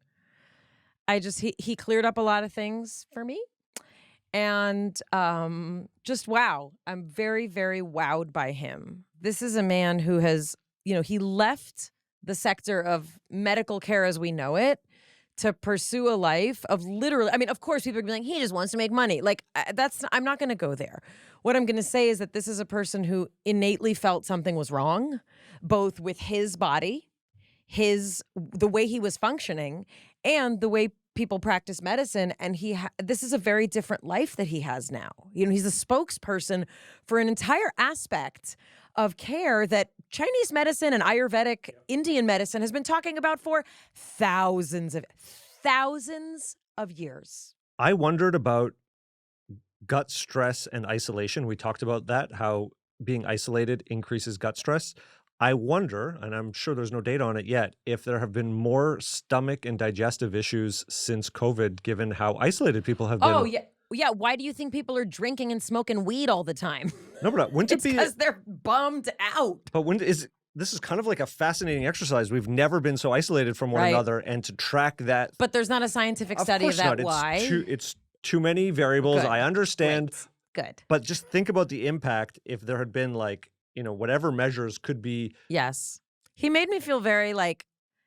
Speaker 2: he cleared up a lot of things for me. And just wow. I'm very, very wowed by him. This is a man who has, he left the sector of medical care as we know it to pursue a life of literally, I mean, of course, people are going to be like, he just wants to make money. Like, I'm not going to go there. What I'm going to say is that this is a person who innately felt something was wrong, both with his body, the way he was functioning, and the way people practice medicine. And this is a very different life that he has now. You know, he's a spokesperson for an entire aspect of care that Chinese medicine and Ayurvedic Indian medicine has been talking about for thousands of years.
Speaker 5: I wondered about gut stress and isolation. We talked about that, how being isolated increases gut stress. I wonder, and I'm sure there's no data on it yet, if there have been more stomach and digestive issues since COVID, given how isolated people have been.
Speaker 2: Oh, yeah. Yeah, why do you think people are drinking and smoking weed all the time?
Speaker 5: No, but wouldn't it be
Speaker 2: because they're bummed out.
Speaker 5: But this is kind of like a fascinating exercise. We've never been so isolated from one another, and to track that.
Speaker 2: But there's not a scientific study of that. Why?
Speaker 5: It's too many variables.
Speaker 2: Good.
Speaker 5: I understand.
Speaker 2: Great. Good.
Speaker 5: But just think about the impact if there had been whatever measures could be.
Speaker 2: Yes. He made me feel very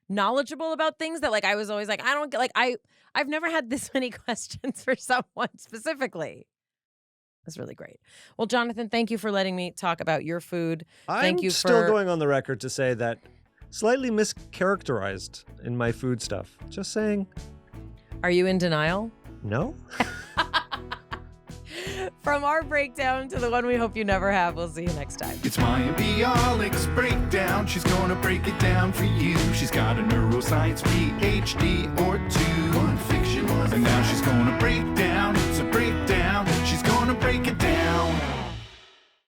Speaker 2: knowledgeable about things that I was always I don't get I've never had this many questions for someone specifically. That's really great. Well, Jonathan, thank you for letting me talk about your food. Thank you for
Speaker 5: still going on the record to say that slightly mischaracterized in my food stuff. Just saying.
Speaker 2: Are you in denial?
Speaker 5: No.
Speaker 2: From our breakdown to the one we hope you never have, we'll see you next time.
Speaker 3: It's Mayim Bialik's breakdown. She's gonna break it down for you. She's got a neuroscience PhD or two. One fiction, and now she's gonna break down